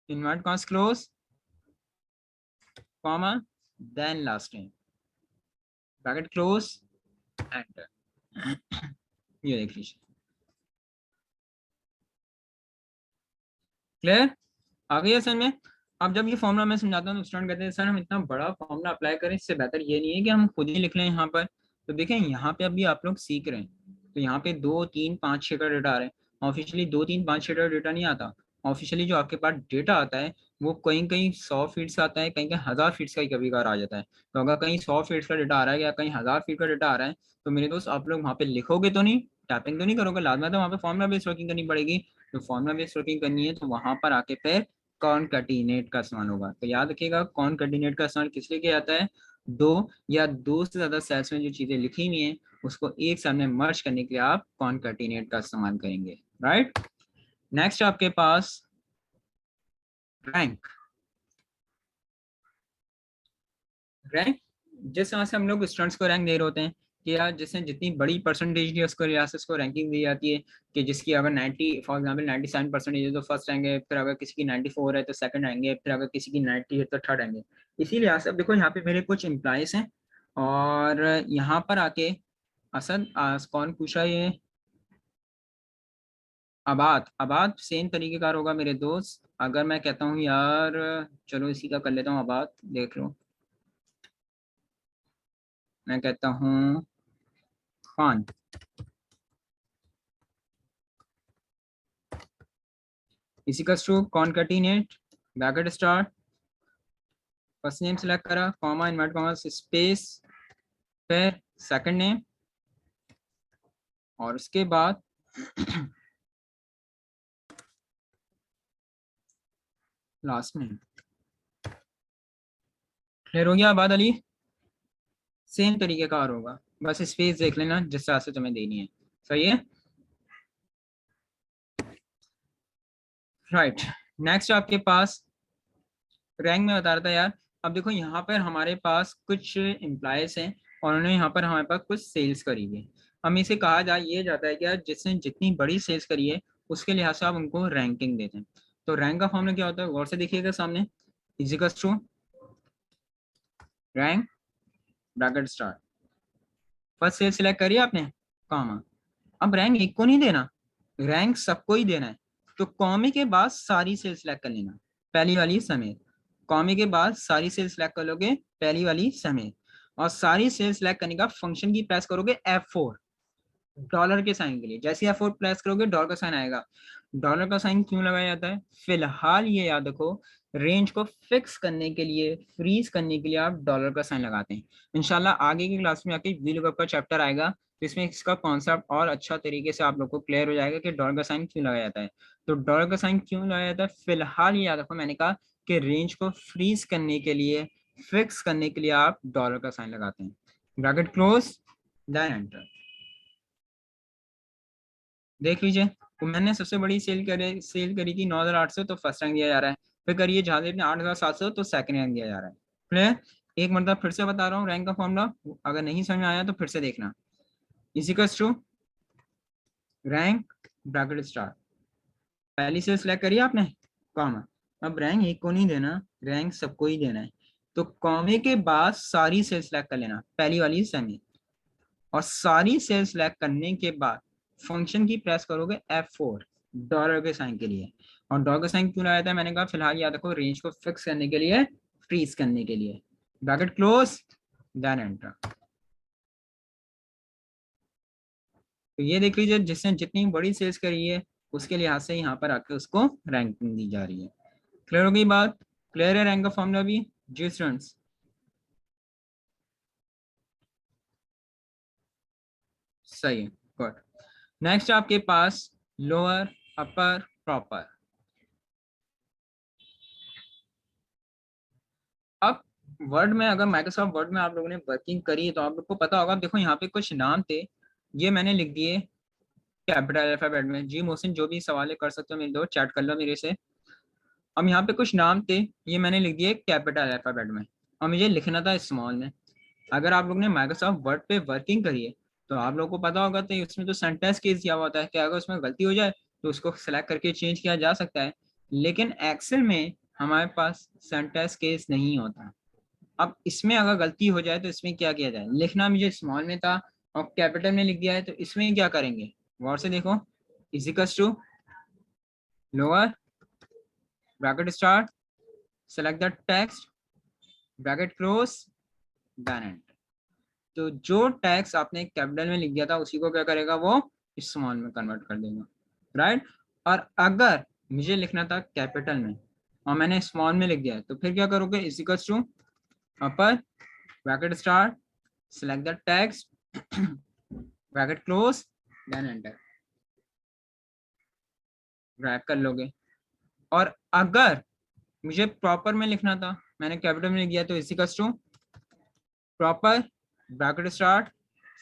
inverted commas close, comma, then last name, bracket close, enter. ये देख लीजिए। क्लियर? आ गई है समझ में? अब जब ये फॉर्मूला मैं समझाता हूँ तो स्टूडेंट कहते हैं सर हम इतना बड़ा फॉर्मूला अप्लाई करें, इससे बेहतर ये नहीं है कि हम खुद ही लिख लें यहाँ पर। तो देखें यहाँ पे अभी आप लोग सीख रहे हैं, तो यहाँ पे 2 3 5 6 का डेटा आ रहा है। ऑफिशियली 2 3 5 6 का डेटा नहीं आता। ऑफिशियली जो आपके पास डेटा आता है वो कहीं कहीं 100 फीट्स का आता है, कहीं कहीं 1000 फीट्स का ही कभी कभार आ जाता है। तो अगर कहीं 100 फीट्स का डेटा आ रहा है या कहीं 1000 फीट का डेटा आ रहा है, तो मेरे दोस्त आप लोग वहाँ पे लिखोगे तो नहीं, टाइपिंग तो नहीं करोगे, लाजमी तो वहाँ पे फॉर्मूला बेस्ड वर्किंग करनी पड़ेगी। तो फॉर्मूला बेस्ड वर्किंग करनी है तो वहां पर आके फिर कॉनकैटिनेट का इस्तेमाल होगा। तो याद रखिएगा कॉनकैटिनेट का इस्तेमाल किस लिए किया जाता है? दो या दो से ज्यादा सेल्स में जो चीजें लिखी हुई हैं उसको एक सेल में मर्ज करने के लिए आप कॉनकैटिनेट का इस्तेमाल करेंगे। राइट। नेक्स्ट आपके पास रैंक। रैंक जिस तरह से हम लोग स्टूडेंट्स को रैंक दे रहे होते हैं कि यार जिसने जितनी बड़ी परसेंटेज की उसको लिहाज से उसको रैंकिंग दी जाती है, कि जिसकी अगर 90 फॉर एग्जांपल 97% है तो फर्स्ट रैंक है, फिर अगर किसी की 94 है तो सेकंड रैंक है, फिर अगर किसी की 90 है तो थर्ड रैंक है। इसी लिहाज से अब देखो यहाँ पे मेरे कुछ एम्प्लॉयज हैं और यहाँ पर आके असद कौन पूछा ये? आबाद। आबाद सेम तरीके का होगा मेरे दोस्त। अगर मैं कहता हूँ यार चलो इसी का कर लेता हूँ, आबाद देख लो, मैं कहता हूँ खान, इसी का stroke concatenate bracket start, first name select करा, कॉमा, इनवर्ट कॉमा, स्पेस, फिर सेकंड नेम और उसके बाद लास्ट नेम। क्लियर हो गया आबाद अली? सेम तरीके का और होगा, बस स्पेस देख लेना जिस तरह से तुम्हें देनी है। सही है? राइट। नेक्स्ट आपके पास रैंक में बता रहा था यार। अब देखो यहाँ पर हमारे पास कुछ एम्प्लॉयज हैं और उन्होंने यहाँ पर हमारे पास कुछ सेल्स करी है। हम इसे कहा जा ये जाता है कि यार जिसने जितनी बड़ी सेल्स करी है उसके लिहाज से आप उनको रैंकिंग देते हैं। तो रैंक का फॉर्मूला क्या होता है गौर से देखिएगा सामने, equals to rank bracket start. First cell select करिए आपने, कॉमा। अब रैंक एक को नहीं देना, रैंक सबको ही देना है। तो कॉमे के बाद सारी सेल सिलेक्ट कर लेना, पहली वाली समेत। कॉमे के बाद सारी सेल सिलेक्ट कर लोगे पहली वाली समेत, और सारी सेल सिलेक्ट करने का फंक्शन की प्रेस करोगे F4। डॉलर के साइन के लिए। जैसे आप F4 प्रेस करोगे डॉलर का साइन आएगा। डॉलर का साइन क्यों लगाया जाता है? फिलहाल ये याद रखो, रेंज को फिक्स करने के लिए, फ्रीज करने के लिए आप डॉलर का साइन लगाते हैं। इंशाल्लाह आगे की क्लास में आके VLOOKUP का चैप्टर आएगा, जिसमें इसका कॉन्सेप्ट और अच्छा तरीके से आप लोग को क्लियर हो जाएगा कि डॉलर का साइन क्यों लगाया जाता है। तो डॉलर का साइन क्यों लगाया जाता है, फिलहाल ये याद रखो, मैंने कहा कि रेंज को फ्रीज करने के लिए, फिक्स करने के लिए आप डॉलर का साइन लगाते हैं। Bracket close, then enter. देख लीजिए, तो मैंने सबसे बड़ी सेल करी थी 9,800, तो फर्स्ट रैंक दिया जा रहा है। फिर करिए जहां ने 8,700, तो सेकंड रैंक दिया जा रहा है। क्लियर? एक मतलब फिर से बता रहा हूँ रैंक का फॉर्मूला, अगर नहीं समझ में आया तो फिर से देखना। Equals to rank bracket start, पहली सेल सिलेक्ट करिए आपने, कॉमा। अब रैंक एक को नहीं देना, रैंक सबको ही देना है। तो कॉमे के बाद सारी सेल सिलेक्ट कर लेना, पहली वाली सेमी, और सारी सेल सिलेक्ट करने के बाद फंक्शन की प्रेस करोगे F4 डॉलर के साइन के लिए। और डॉलर का साइन क्यों लगाया था, मैंने कहा फिलहाल याद रखो, रेंज को फिक्स करने के लिए, फ्रीज करने के लिए। Bracket close, then enter. तो ये देख लीजिए, जिसने जितनी बड़ी सेल्स करी है उसके लिहाज से यहाँ पर आके उसको रैंकिंग दी जा रही है। क्लियर हो गई बात? क्लियर है रैंक का फॉर्मूला भी जी स्टूडेंट्स? सही है, गुड। नेक्स्ट आपके पास लोअर, अपर, प्रॉपर। अब वर्ड में, अगर माइक्रोसॉफ्ट वर्ड में आप लोगों ने वर्किंग करी है तो आप लोग को पता होगा। देखो यहाँ पे कुछ नाम थे, ये मैंने लिख दिए कैपिटल अल्फाबेट में। जी मोहसिन, जो भी सवाल है कर सकते हो मेरे दो, चैट कर लो मेरे से। अब यहाँ पे कुछ नाम थे, ये मैंने लिख दिए कैपिटल अल्फाबेट में, और मुझे लिखना था स्मॉल में। अगर आप लोग ने माइक्रोसॉफ्ट वर्ड पे वर्किंग करी है तो आप लोगों को पता होगा, तो उसमें तो सेंटेंस केस दिया हुआ होता है कि अगर उसमें गलती हो जाए तो उसको सेलेक्ट करके चेंज किया जा सकता है। लेकिन एक्सेल में हमारे पास सेंटेंस केस नहीं होता। अब इसमें अगर गलती हो जाए तो इसमें क्या किया जाए, लिखना मुझे स्मॉल में था और कैपिटल में लिख दिया है, तो इसमें क्या करेंगे, गौर से देखो। Equals to lower bracket start, select the text, bracket close, then enter. तो जो टेक्स्ट आपने कैपिटल में लिख दिया था उसी को क्या करेगा, वो स्मॉल में कन्वर्ट कर देगा, राइट। और अगर मुझे लिखना था कैपिटल में और मैंने स्मॉल में लिख दिया है, तो फिर क्या करोगे, equals to upper bracket start, select the text, bracket close, then enter. Drag कर लोगे। और अगर मुझे प्रॉपर में लिखना था, मैंने कैपिटल में लिख दिया, तो इसी का to proper bracket start,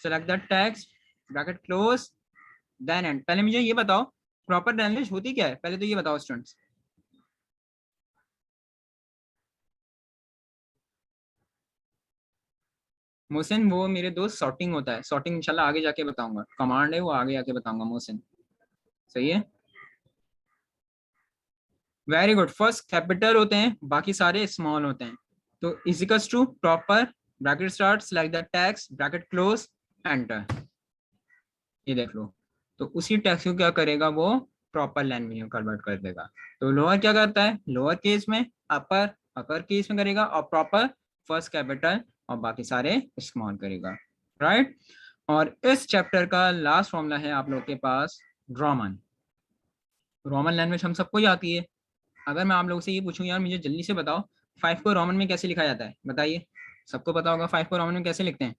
select the text, bracket close, then end. पहले मुझे ये बताओ प्रॉपर लैंग्वेज होती क्या है, पहले तो ये बताओ स्टूडेंट्स। मोहसिन, वो मेरे दोस्त सॉर्टिंग होता है, सॉर्टिंग इंशाल्लाह आगे जाके बताऊंगा, कमांड है वो आगे जाके बताऊंगा मोहसिन। सही है, वेरी गुड। फर्स्ट कैपिटल होते हैं, बाकी सारे स्मॉल होते हैं। तो equals to proper bracket start, select the text, bracket close, enter. ये देख लो, तो उसी टेक्स्ट को क्या करेगा, वो प्रॉपर लैंग्वेज में कन्वर्ट कर देगा। तो लोअर क्या करता है, लोअर केस में, अपर अपर केस में करेगा, और प्रॉपर फर्स्ट कैपिटल और बाकी सारे स्मॉल करेगा, राइट। और इस चैप्टर का लास्ट फॉर्मूला है आप लोग के पास रोमन। रोमन लैंग्वेज हम सबको ही आती है। अगर मैं आप लोगों से ये पूछूं यार मुझे जल्दी से बताओ 5 को रोमन में कैसे लिखा जाता है, बताइए। सबको पता होगा 5 को रोमन में कैसे लिखते हैं,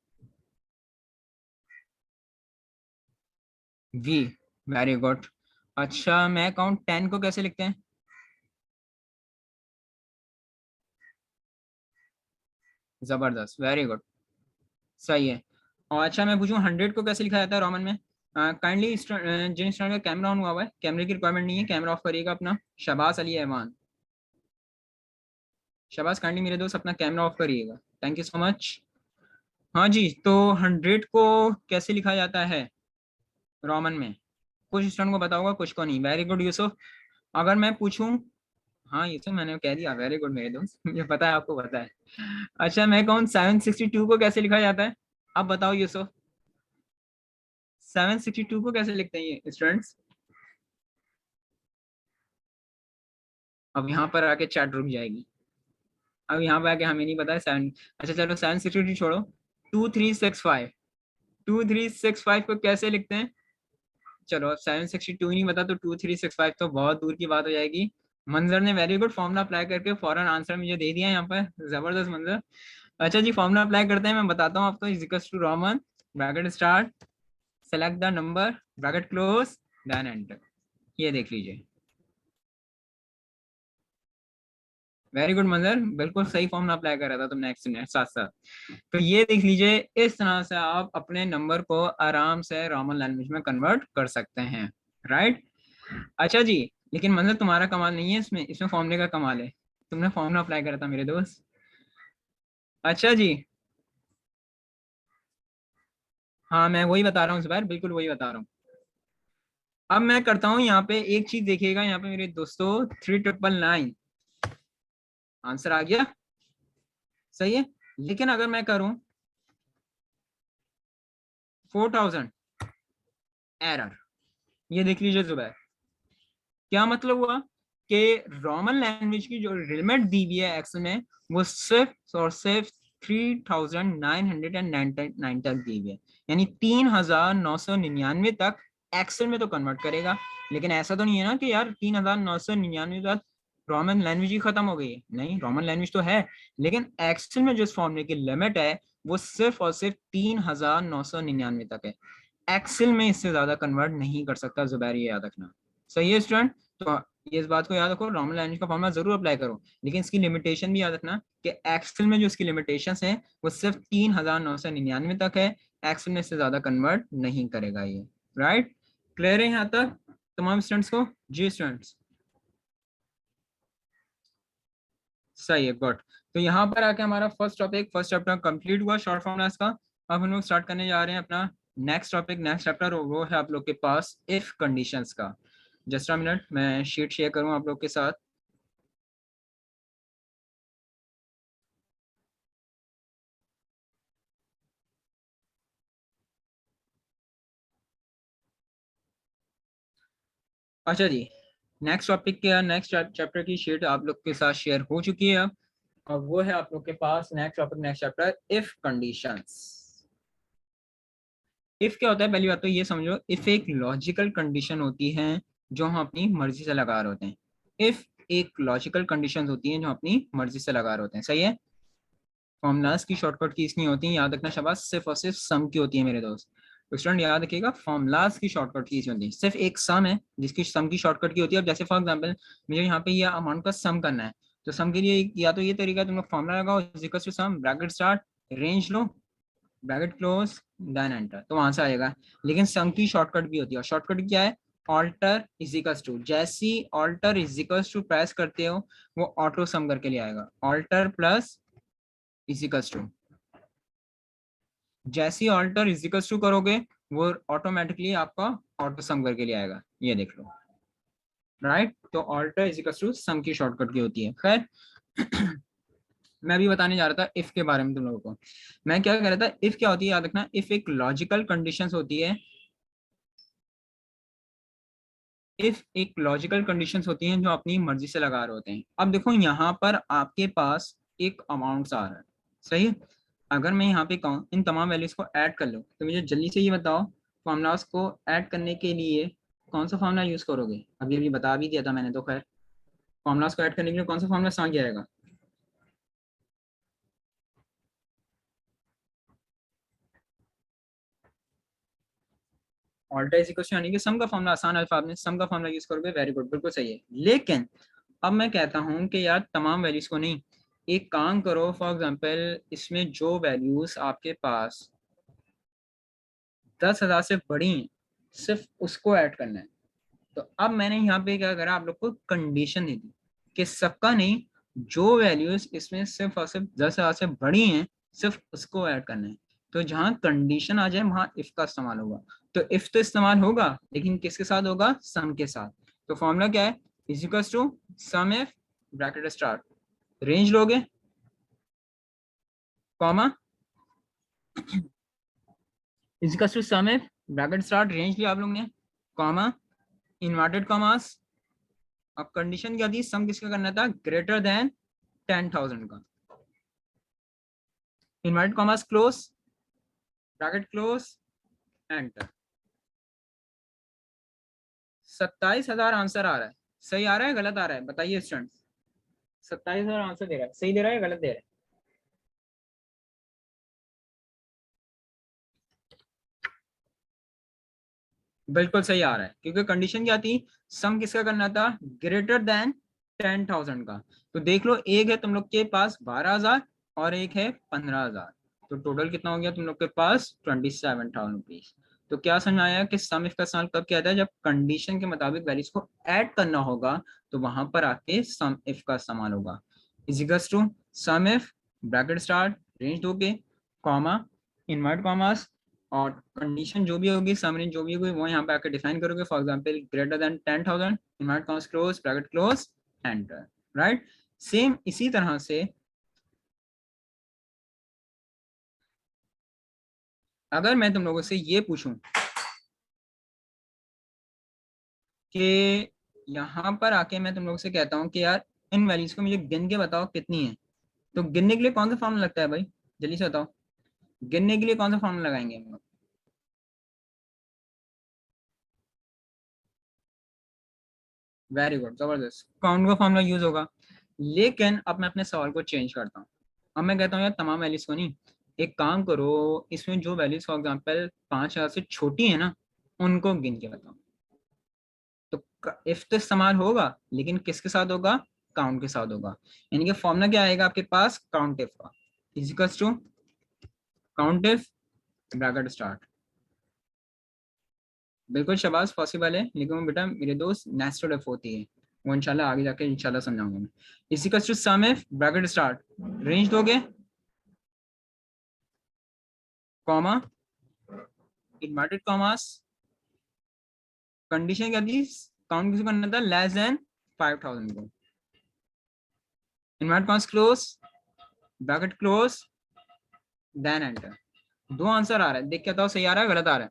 वी। Very good. अच्छा, मैं काउंट 10 को कैसे लिखते हैं, जबरदस्त, वेरी गुड, सही है। और अच्छा मैं पूछूं 100 को कैसे लिखा जाता है रोमन में। काइंडली जिन स्टूडेंट का कैमरा ऑन हुआ हुआ है, कैमरे की रिक्वायरमेंट नहीं है, कैमरा ऑफ करिएगा अपना। शबास अली ऐवान, शबास, काइंडली मेरे दोस्त अपना कैमरा ऑफ करिएगा, थैंक यू सो मच। हाँ जी, तो 100 को कैसे लिखा जाता है रोमन में, कुछ स्टूडेंट को पता होगा, कुछ को नहीं। Very good Yusuf. अगर मैं पूछूं, हाँ यूसुफ मैंने कह दिया, वेरी गुड मेरे दोस्त, मुझे पता है आपको पता है। अच्छा मैं कहूँ 762 को कैसे लिखा जाता है, अब बताओ यूसुफ। 762 को कैसे लिखते हैं ये स्टूडेंट्स। अब यहाँ पर आके चैट रुक जाएगी। अब यहाँ पे आके हमें नहीं पता है सेवन। अच्छा चलो 762 छोड़ो, 2365, 2365 को कैसे लिखते हैं, चलो 762 नहीं बता तो 2365 तो बहुत दूर की बात हो जाएगी। मंजर ने वेरी गुड फॉर्मूला अप्लाई करके फौरन आंसर मुझे दे दिया यहाँ पर, जबरदस्त मंजर। अच्छा जी फॉर्मूला अप्लाई करते हैं, मैं बताता हूँ आपको। Is equals to Roman bracket start, select the number, bracket close, then enter. ये देख लीजिए, वेरी गुड मंजर, बिल्कुल सही फॉर्मूला अप्लाई कर रहा था तुमने नेक्स्ट मिनट साथ साथ। तो ये देख लीजिए, इस तरह से आप अपने नंबर को आराम से रोमन लैंग्वेज में कन्वर्ट कर सकते हैं, राइट। अच्छा जी, लेकिन मंजर तुम्हारा कमाल नहीं है इसमें, इसमें फॉर्मूले का कमाल है। तुमने फॉर्मूला अप्लाई करा था मेरे दोस्त। अच्छा जी, हाँ मैं वही बता रहा हूँ इस बार, बिल्कुल वही बता रहा हूँ। अब मैं करता हूँ यहाँ पे एक चीज, देखिएगा यहाँ पे मेरे दोस्तों, 3999 आंसर आ गया, सही है। लेकिन अगर मैं करूं 4000 एरर, ये देख लीजिए जुबैर, क्या मतलब हुआ कि रोमन लैंग्वेज की जो लिमिट दी हुई है एक्सेल में, वो सिर्फ और सिर्फ 3999 तक दी हुई है, यानी 3999 तक एक्सेल में तो कन्वर्ट करेगा। लेकिन ऐसा तो नहीं है ना कि यार 3999 तक रोमन लैंग्वेज ही खत्म हो गई है, नहीं, रोमन लैंग्वेज तो है। लेकिन एक्सेल में जो इस फॉर्मूले की लिमिट है वो सिर्फ और सिर्फ 3999 तक है। एक्सेल में इससे ज्यादा कन्वर्ट नहीं कर सकता जुबैर, ये याद रखना, सही है स्टूडेंट। तो ये इस बात को याद रखो, रोमन लैंग्वेज का फॉर्मूला जरूर अप्लाई करो, लेकिन इसकी लिमिटेशन भी याद रखना कि एक्सेल में जो इसकी लिमिटेशन है वो सिर्फ 3999 तक है। एक्सेल में इससे ज्यादा कन्वर्ट नहीं करेगा ये, राइट। क्लियर है यहाँ तक तमाम स्टूडेंट्स को? जी स्टूडेंट्स, सही है, गुड। तो यहाँ पर आके हमारा first topic, first chapter complete हुआ शॉर्ट फॉर्मूलाज का। अब हम लोग स्टार्ट करने जा रहे हैं अपना नेक्स्ट टॉपिक, नेक्स्ट चैप्टर, और वो है आप लोग के पास इफ कंडीशंस का। जस्ट अ मिनट, मैं शीट शेयर करूँ आप लोग के साथ। अच्छा जी, नेक्स्ट टॉपिक के नेक्स्ट चैप्टर की शीट आप लोग के साथ शेयर हो चुकी है अब। और वो है आप लोग के पास next topic, next chapter, if conditions. If क्या होता है, पहली बात तो ये समझो, इफ एक लॉजिकल कंडीशन होती है जो हम अपनी मर्जी से लगा रहे होते हैं। इफ एक लॉजिकल कंडीशन होती है जो अपनी मर्जी से लगा रहे होते हैं, सही है। फॉर्मूलाज की शॉर्टकट कीज नहीं होती, याद रखना शाबाश, सिर्फ और सिर्फ सम की होती है मेरे दोस्त। तो स्टूडेंट याद रखिएगा, फॉर्मूलाज की शॉर्टकट कीज होती है, सिर्फ एक सम है जिसकी सम की शॉर्टकट की होती है। अब जैसे फॉर एग्जांपल मुझे यहाँ पे ये अमाउंट का सम करना है, तो सम के लिए या तो ये तरीका, तुम लोग फॉर्मूला लगाओ, is equal to sum, bracket start, range लो, ब्रैकेट क्लोज, देन एंटर, तो वहां से आएगा। लेकिन सम की शॉर्टकट भी होती है, और शॉर्टकट क्या है, ऑल्टर इजिकल्स टू। जैसी ऑल्टर इजिकल्स टू प्रेस करते हो वो ऑटो सम करके ले आएगा, ऑल्टर प्लस इजिकल्स टू। जैसी ऑल्टर इजिकल्स टू करोगे वो ऑटोमेटिकली आपका ऑटो सम करके ले आएगा, ये देख लो, राइट। तो ऑल्टर इजिकल्स टू सम की शॉर्टकट की होती है। खैर मैं अभी बताने जा रहा था इफ के बारे में तुम लोगों को। मैं क्या कह रहा था, इफ क्या होती है, याद रखना, इफ एक लॉजिकल कंडीशंस होती है। इफ एक लॉजिकल कंडीशंस होती हैं जो अपनी मर्जी से लगा रहे होते हैं। अब देखो यहाँ पर आपके पास एक अमाउंट आ रहा है, सही है। अगर मैं यहाँ पे कहूँ इन तमाम वैल्यूज को ऐड कर लो, तो मुझे जल्दी से ये बताओ, फॉर्मूलाज को ऐड करने के लिए कौन सा फॉर्मूला यूज करोगे? अभी अभी बता भी दिया था मैंने तो। खैर फॉर्मूलाज को ऐड करने के लिए कौन सा फॉर्मूला आ जाएगा? ऑल्टर इज इक्वल टू, यानी कि सम का फॉर्मूला, आसान अल्फाज में सम का फॉर्मूला यूज करोगे, वेरी गुड, बिल्कुल सही है। लेकिन अब मैं कहता हूँ कि यार तमाम वैल्यूज को नहीं, एक काम करो, फॉर एग्जांपल इसमें जो वैल्यूज आपके पास 10,000 से बड़ी हैं, सिर्फ उसको ऐड करना है। तो अब मैंने यहाँ पे क्या करा, आप लोग को कंडीशन दे दी कि सबका नहीं, जो वैल्यूज इसमें सिर्फ और सिर्फ 10,000 से बड़ी हैं सिर्फ उसको ऐड करना है। तो जहां कंडीशन आ जाए वहां इफ का इस्तेमाल होगा। तो इफ तो इस्तेमाल होगा, लेकिन किसके साथ होगा? सम के साथ। तो फॉर्मूला क्या है, is equals to sum if, bracket start, range लोगे, comma, is equals to sum if, bracket start, range लिया आप लोग ने, कॉमा, इन्वर्टेड कॉमास। अब कंडीशन क्या थी, सम किसका करना था? ग्रेटर देन 10,000 का। Inverted commas close, bracket close, enter. 27,000 answer आ रहा है, सही आ रहा है गलत आ रहा है, बताइए स्टूडेंट। 27,000 आंसर दे रहा है, सही दे रहा है गलत दे रहा है? बिल्कुल सही आ रहा है, क्योंकि कंडीशन क्या थी, सम किसका करना था, ग्रेटर देन 10,000 का। तो देख लो, एक है तुम लोग के पास 12,000 और एक है 15,000, तो टोटल कितना हो गया तुम लोग के पास 27,000 रुपीज। तो क्या समझ आया कि सम इफ का इस्तेमाल कब किया था, जब कंडीशन के मुताबिक वैल्यूज को ऐड करना होगा, तो वहां पर आके सम इफ का इस्तेमाल होगा। Equals to sum if, bracket start, range दोगे, कॉमा, इनवर्ट कॉमास, और कंडीशन जो भी होगी, समरी जो भी होगी, वो यहाँ पे आकर डिफाइन करोगे। For example greater than 10,000, invert commas close, bracket close, enter, right. Same इसी तरह से अगर मैं तुम लोगों से ये पूछूं कि यहाँ पर आके मैं तुम लोगों से कहता हूँ कि यार इन वैल्यूज को मुझे गिन के बताओ कितनी है, तो गिनने के लिए कौन सा फॉर्मूला लगता है भाई, जल्दी से बताओ, गिनने के लिए कौन सा फॉर्मूला लगाएंगे हम लोग? वेरी गुड, जबरदस्त, काउंट का फॉर्मूला यूज होगा। लेकिन अब मैं अपने सवाल को चेंज करता हूँ। अब मैं कहता हूँ यार तमाम वैल्यूज को नहीं, एक काम करो, इसमें जो वैल्यूज फॉर एग्जांपल 5,000 से छोटी है ना, उनको गिन के बताओ। तो इफ तो इस्तेमाल होगा, लेकिन किसके साथ होगा, काउंट के साथ होगा। यानी कि फॉर्मूला क्या आएगा आपके पास, काउंट इफ का, equals to count if, bracket start. बिल्कुल शबाज, पॉसिबल है, लेकिन वो बेटा मेरे दोस्त नेस्टेड इफ होती है, वो इंशाल्लाह आगे जाके इंशाल्लाह समझाऊंगा मैं। Equals to sum if, bracket start, range दोगे, कॉमा, इनवर्टेड कॉमास, कंडीशन क्या थी, काउंट किसको करना था, लेस देन 5,000 को, invert commas close, bracket close, then enter. दो आंसर आ रहा है, देख के बताओ सही आ रहा है गलत आ रहा है?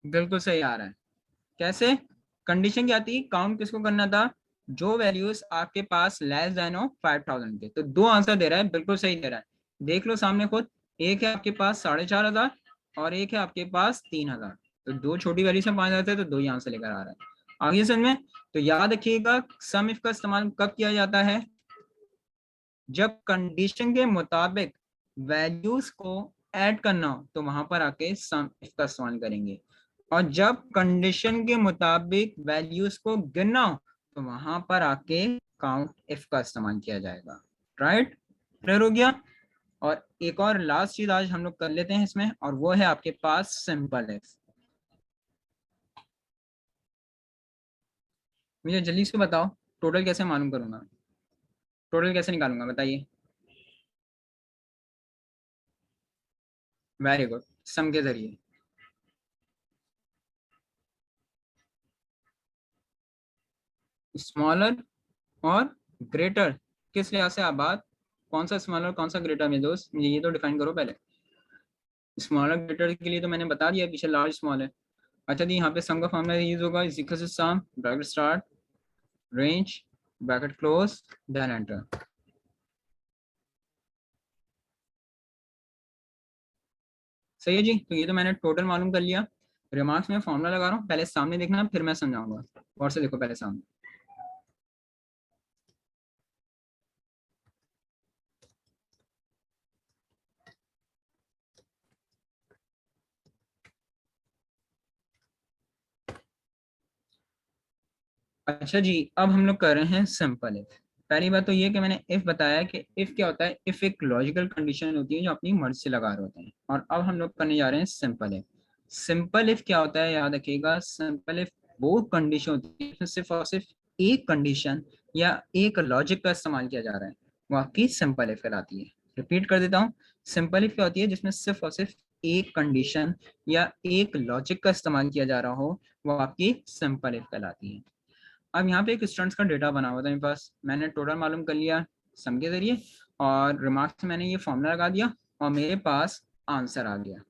बिल्कुल सही आ रहा है। कैसे, कंडीशन क्या थी, काउंट किसको करना था, जो वैल्यूज आपके पास लेस देन हो 5,000 के। तो दो आंसर दे रहा है, बिल्कुल सही दे रहा है, देख लो सामने खुद, एक है आपके पास 4,500 और एक है आपके पास 3,000। तो दो छोटी वैल्यू से 5,000 थे, तो दो ही आंसर लेकर आ रहा है। आगे समझ में, तो याद रखिएगा सम इफ का इस्तेमाल कब किया जाता है, जब कंडीशन के मुताबिक वैल्यूज को ऐड करना हो, तो वहां पर आके सम इफ का इस्तेमाल करेंगे। और जब कंडीशन के मुताबिक वैल्यूज को गिनना हो, तो वहां पर आके काउंट इफ का इस्तेमाल किया जाएगा, राइट। क्लियर हो गया। और एक और लास्ट चीज आज हम लोग कर लेते हैं इसमें, और वो है आपके पास सिंपल इफ। मुझे जल्दी से बताओ, टोटल कैसे मालूम करूंगा, टोटल कैसे निकालूंगा बताइए। वेरी गुड, सम के जरिए। स्मॉलर और ग्रेटर, किस लिहाज से आबाद, कौन सा स्मॉलर कौन सा ग्रेटर, मेरे दोस्त मुझे ये तो डिफाइन करो पहले। स्मॉलर ग्रेटर के लिए तो मैंने बता दिया, पीछे लार्ज स्मॉल है। अच्छा जी, यहाँ पे सम का फॉर्मूला यूज होगा, is equal to sum, bracket start, range, bracket close, then enter. सही है जी, तो ये तो मैंने टोटल मालूम कर लिया। रिमार्क्स में फॉर्मूला लगा रहा हूँ, पहले सामने देखना फिर मैं समझाऊंगा, और से देखो पहले सामने। अच्छा जी, अब हम लोग कर रहे हैं सिंपल इफ। पहली बात तो ये कि मैंने इफ बताया कि इफ क्या होता है, इफ एक लॉजिकल कंडीशन होती है जो अपनी मर्जी से लगा रहे होते हैं। और अब हम लोग करने जा रहे हैं सिंपल इफ। सिंपल इफ क्या होता है, याद रखिएगा, सिंपल इफ वो कंडीशन होती है जिसमें सिर्फ और सिर्फ एक कंडीशन या एक लॉजिक का इस्तेमाल किया जा रहा है, वो आपकी सिंपल इफ कहलाती है। रिपीट कर देता हूँ, सिंपल इफ क्या होती है, जिसमें सिर्फ और सिर्फ एक कंडीशन या एक लॉजिक का इस्तेमाल किया जा रहा हो, वो आपकी सिंपल इफ कहलाती है। अब यहाँ पे एक स्टूडेंट्स का डेटा बना हुआ था मेरे पास, मैंने टोटल मालूम कर लिया सम के जरिए, और रिमार्क्स में मैंने ये फॉर्मूला लगा दिया, और मेरे पास आंसर आ गया।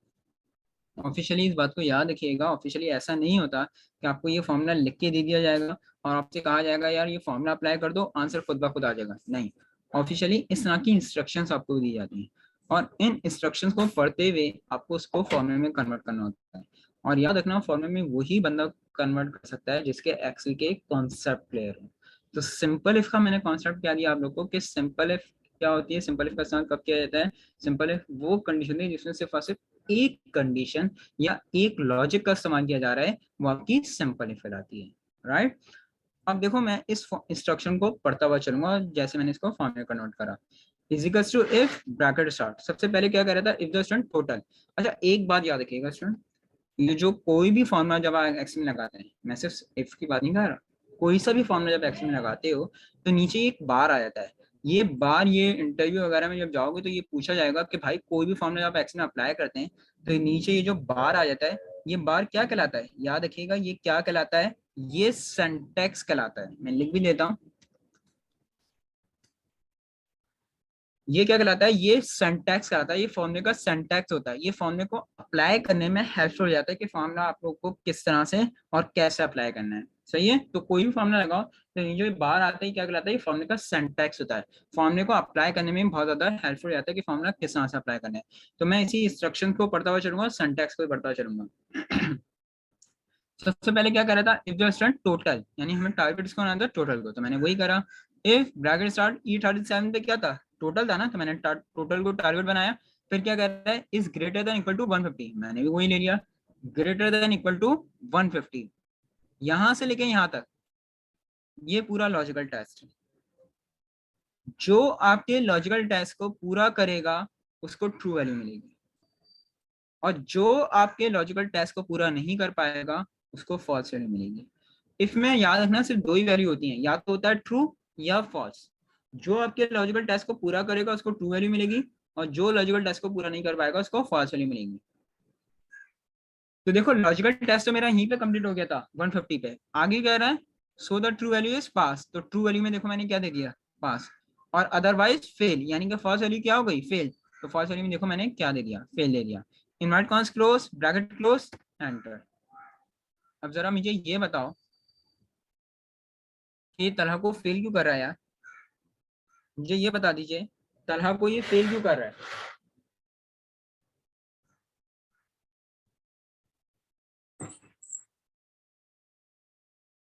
ऑफिशियली इस बात को याद रखिएगा, ऑफिशियली ऐसा नहीं होता कि आपको ये फॉर्मूला लिख के दे दिया जाएगा और आपसे कहा जाएगा यार ये फॉर्मूला अप्लाई कर दो, आंसर खुद ब खुद आ जाएगा, नहीं। ऑफिशियली इस तरह की इंस्ट्रक्शंस आपको दी जाती हैं और इन इंस्ट्रक्शंस को पढ़ते हुए आपको उसको फॉर्मूले में कन्वर्ट करना होता है। और याद रखना फॉर्मूले में वही बंदा कन्वर्ट कर सकता है जिसके एक्सेल के कॉन्सेप्ट क्लियर हो। तो सिंपल इफ का मैंने कॉन्सेप्ट क्या दिया आप लोग को कि सिंपल इफ क्या होती है, सिंपल इफ का इस्तेमाल कब किया जाता है। सिंपल इफ वो कंडीशन है जिसमें सिर्फ और सिर्फ एक कंडीशन या एक लॉजिक का इस्तेमाल किया जा रहा है, वो आपकी सिंपल इफ कहलाती है। राइट। अब देखो मैं इस इंस्ट्रक्शन को पढ़ता हुआ चलूंगा जैसे मैंने इसको फॉर्म में कन्वर्ट करा। Is equals to if bracket start, सबसे पहले क्या कह रहा था, इफ द स्टूडेंट टोटल। अच्छा एक बात याद रखिएगा स्टूडेंट, ये जो कोई भी फॉर्मूला जब आप एक्सेल में लगाते हैं, मैं सिर्फ इफ की बात नहीं कर रहा, कोई सा भी फॉर्मूला जब एक्सेल में लगाते हो तो नीचे एक बार आ जाता है। ये बार, ये इंटरव्यू वगैरह में जब जाओगे तो ये पूछा जाएगा कि भाई कोई भी फॉर्मूला जब एक्सेल में अप्लाई करते हैं तो नीचे ये जो बार आ जाता है, ये बार क्या कहलाता है, याद रखिएगा ये क्या कहलाता है, ये सिंटैक्स कहलाता है। मैं लिख भी देता हूँ, ये क्या कहलाता है, ये सिंटैक्स कहलाता है। ये फॉर्मूले का सिंटैक्स होता है, ये फॉर्मूले को अप्लाई करने में हेल्पफुल हो जाता है कि फॉर्मूला आप लोग को किस तरह से और कैसे अप्लाई करना है। सही है, तो कोई भी फॉर्मूला लगाओ तो ये जो बाहर आता है क्या कहलाता है, ये फॉर्मूले का सिंटैक्स होता है। फॉर्मूले को अप्लाई करने में बहुत ज्यादा हेल्पफुल हो जाता है कि फॉर्मूला किस तरह से अप्लाई करना है। तो मैं इसी इंस्ट्रक्शन को पढ़ता हुआ चलूंगा, सिंटैक्स को पढ़ता हुआ चलूंगा। सबसे पहले क्या कर रहा था, इफ द स्टूडेंट टोटल, यानी हमें टारगेट इसको बनाना था टोटल को, तो मैंने वही करा। इफ ब्रैकेट स्टार्ट E37 पे क्या था, टोटल था ना, तो मैंने टोटल को टारगेट बनाया। फिर क्या कर रहा है, is greater than equal to 150, मैंने भी वही ले लिया, ग्रेटर देन इक्वल टू 150। यहां से लेके यहां तक ये पूरा लॉजिकल टेस्ट है। जो आपके लॉजिकल टेस्ट को पूरा करेगा उसको ट्रू वैल्यू मिलेगी, और जो आपके लॉजिकल टेस्ट को पूरा नहीं कर पाएगा उसको फॉल्स वैल्यू मिलेगी। इफ में याद रखना सिर्फ दो ही वैल्यू होती हैं, या तो होता है ट्रू या फॉल्स। जो आपके लॉजिकल टेस्ट को पूरा करेगा उसको ट्रू वैल्यू मिलेगी, और जो लॉजिकल टेस्ट को पूरा नहीं कर पाएगा उसको फॉल्स वैल्यू मिलेगी। तो देखो लॉजिकल टेस्ट तो मेरा यहीं पे कंप्लीट हो गया था 150 पे, आगे कह रहा है सो the true value is pass, तो ट्रू वैल्यू में देखो मैंने क्या दे दिया, पास। और अदरवाइज फेल, यानी कि फॉल्स वैल्यू क्या हो गई, फेल। तो फॉल्स वैल्यू में देखो मैंने क्या दे दिया, फेल दे दिया। इनवर्ट कॉन्स क्लोज, ब्रैकेट क्लोज, एंटर। अब जरा मुझे ये बताओ कि तलहा को फेल क्यों कर रहा है यार, मुझे ये बता दीजिए तलहा को ये फेल क्यों कर रहा है।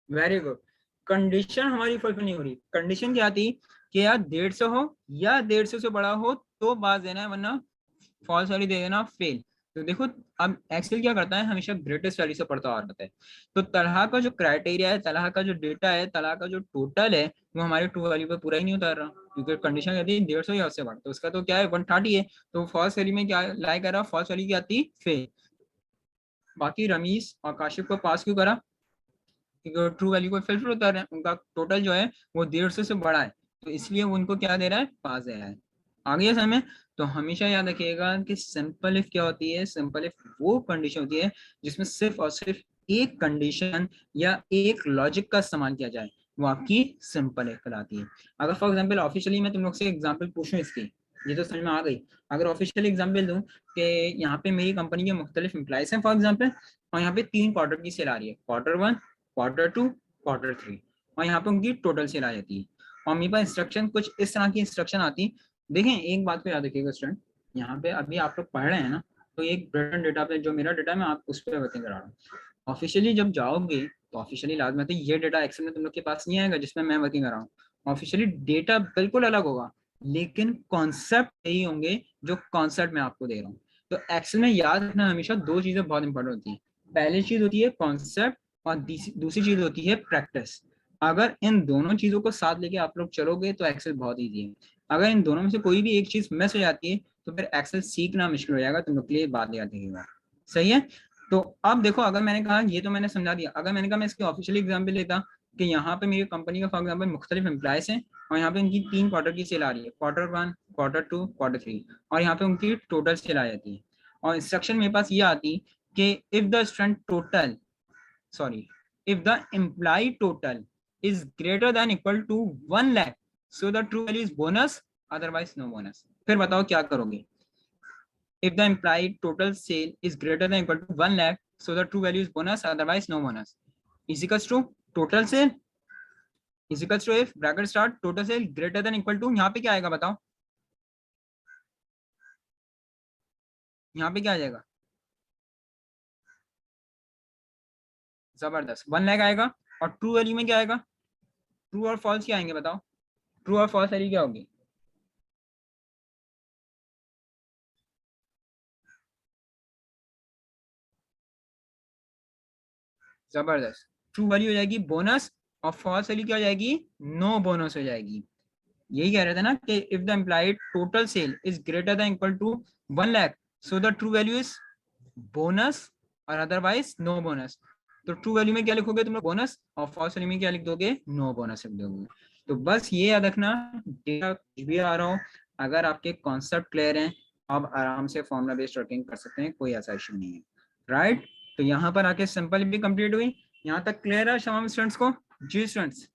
वेरी गुड, कंडीशन हमारी फुलफिल नहीं हो रही। कंडीशन क्या थी कि यार 150 हो या 150 से बड़ा हो तो पास देना है, वरना फॉल्स वाली दे देना, फेल। तो देखो अब एक्सेल क्या करता है, हमेशा ग्रेटेस्ट वैल्यू से पढ़ता आ रहा है। तो तलहा का जो क्राइटेरिया है, तलहा का जो डेटा है, तलहा का जो टोटल है, वो हमारे ट्रू वैल्यू पे पूरा ही नहीं उतार रहा, क्योंकि कंडीशन कहती है 150 या उससे बढ़, तो उसका तो क्या है 130 है। तो फॉल्स वैल्यू में क्या लाई कर रहा, फॉल्स वैल्यू क्या आती, फेल। बाकी रमीज और काशिफ को पास क्यों करा, क्योंकि ट्रू वैल्यू को फिल्टर उतार रहे हैं, उनका टोटल जो है वो 150 से बड़ा है, तो इसलिए वो उनको क्या दे रहा है, पास दे रहा है। आगे समय, तो हमेशा याद रखिएगा कि सिंपल इफ क्या होती है, सिंपल इफ वो कंडीशन होती है जिसमें सिर्फ और सिर्फ एक कंडीशन या एक लॉजिक का इस्तेमाल किया जाए, वो आपकी सिंपल इफ कहलाती है। अगर फॉर एग्जाम्पल ऑफिशियली मैं तुम लोग से एग्जाम्पल पूछूं इसकी, ये तो समझ में आ गई। अगर ऑफिशियली एग्जाम्पल दूं कि यहाँ पे मेरी कंपनी के मुख्तलिफ एम्प्लॉइज हैं फॉर एग्जाम्पल, और यहाँ पे 3 क्वार्टर की सेल आ रही है, Q1, Q2, Q3, और यहाँ पे उनकी टोटल सेल आ जाती है। और मेरे पास इंस्ट्रक्शन कुछ इस तरह की इंस्ट्रक्शन आती। देखें एक बात को याद रखिएगा स्टूडेंट, यहाँ पे अभी आप लोग पढ़ रहे हैं ना, तो एक ब्रेड डेटा पे जो मेरा डेटा है मैं आप उस पर वर्किंग करा रहा हूँ। ऑफिशियली जब जाओगे तो ऑफिशियली लाजमी है ये डेटा एक्सेल में तुम लोग के पास नहीं आएगा जिसमें मैं वर्किंग कर रहा हूँ। ऑफिशियली डेटा बिल्कुल अलग होगा, लेकिन कॉन्सेप्ट यही होंगे जो कॉन्सेप्ट मैं आपको दे रहा हूँ। तो एक्सेल में याद रखना हमेशा दो चीजें बहुत इंपॉर्टेंट होती है। पहली चीज होती है कॉन्सेप्ट, और दूसरी चीज होती है प्रैक्टिस। अगर इन दोनों चीजों को साथ लेके आप लोग चलोगे तो एक्सेल बहुत ईजी है। अगर इन दोनों में से कोई भी एक चीज मिस हो जाती है तो फिर एक्सेल सीखना मुश्किल हो जाएगा तुम लोग के लिए, बात याद रखिएगा। सही है। तो अब देखो अगर मैंने कहा ये तो मैंने समझा दिया, अगर मैंने कहा मैं इसके ऑफिशियल एग्जाम्पल लेता कि यहाँ पे मेरी कंपनी का फॉर एग्जाम्पल मुख्तलिफ एम्प्लॉयज हैं, और यहाँ पे उनकी 3 क्वार्टर की सेल आ रही है, Q1, Q2, Q3, और यहाँ पे उनकी टोटल सेल आ जाती है। और इंस्ट्रक्शन मेरे पास ये आती कि if the student total, sorry, if the implied total is greater than equal to 1 lakh, so the true value is bonus, otherwise no bonus। फिर बताओ क्या करोगे, if the implied total sale is greater than equal to 1 lakh, so the true value is bonus, otherwise no bonus, is equals to total sale is equals to if bracket start total sale greater than equal to, यहाँ पे क्या आएगा बताओ, यहाँ पे क्या आ जाएगा, जबरदस्त 1 लाख आएगा। और ट्रू वैल्यू में क्या आएगा, ट्रू और फॉल्स क्या आएंगे बताओ, ट्रू और फॉल्स वैल्यू क्या होगी, जबरदस्त। ट्रू वैल्यू हो जाएगी बोनस और फॉल्स वैल्यू क्या हो जाएगी, नो बोनस हो जाएगी। यही कह रहे थे ना कि if the implied total sale is greater than equal to 1 lakh so the true value is bonus और अदरवाइज नो बोनस। तो ट्रू वैल्यू में क्या लिखोगे तुम लोग, बोनस, और फॉल्स वैल्यू में क्या लिख दोगे, नो बोनस लिख दोगे। तो बस ये याद रखना, डेटा कुछ भी आ रहा हो, अगर आपके कॉन्सेप्ट क्लियर हैं आप आराम से फॉर्मुला बेस्ड वर्किंग कर सकते हैं, कोई ऐसा इशू नहीं है, राइट। तो यहाँ पर आके सिंपल भी कंप्लीट हुई, यहाँ तक क्लियर है तमाम स्टूडेंट्स को? जी स्टूडेंट्स,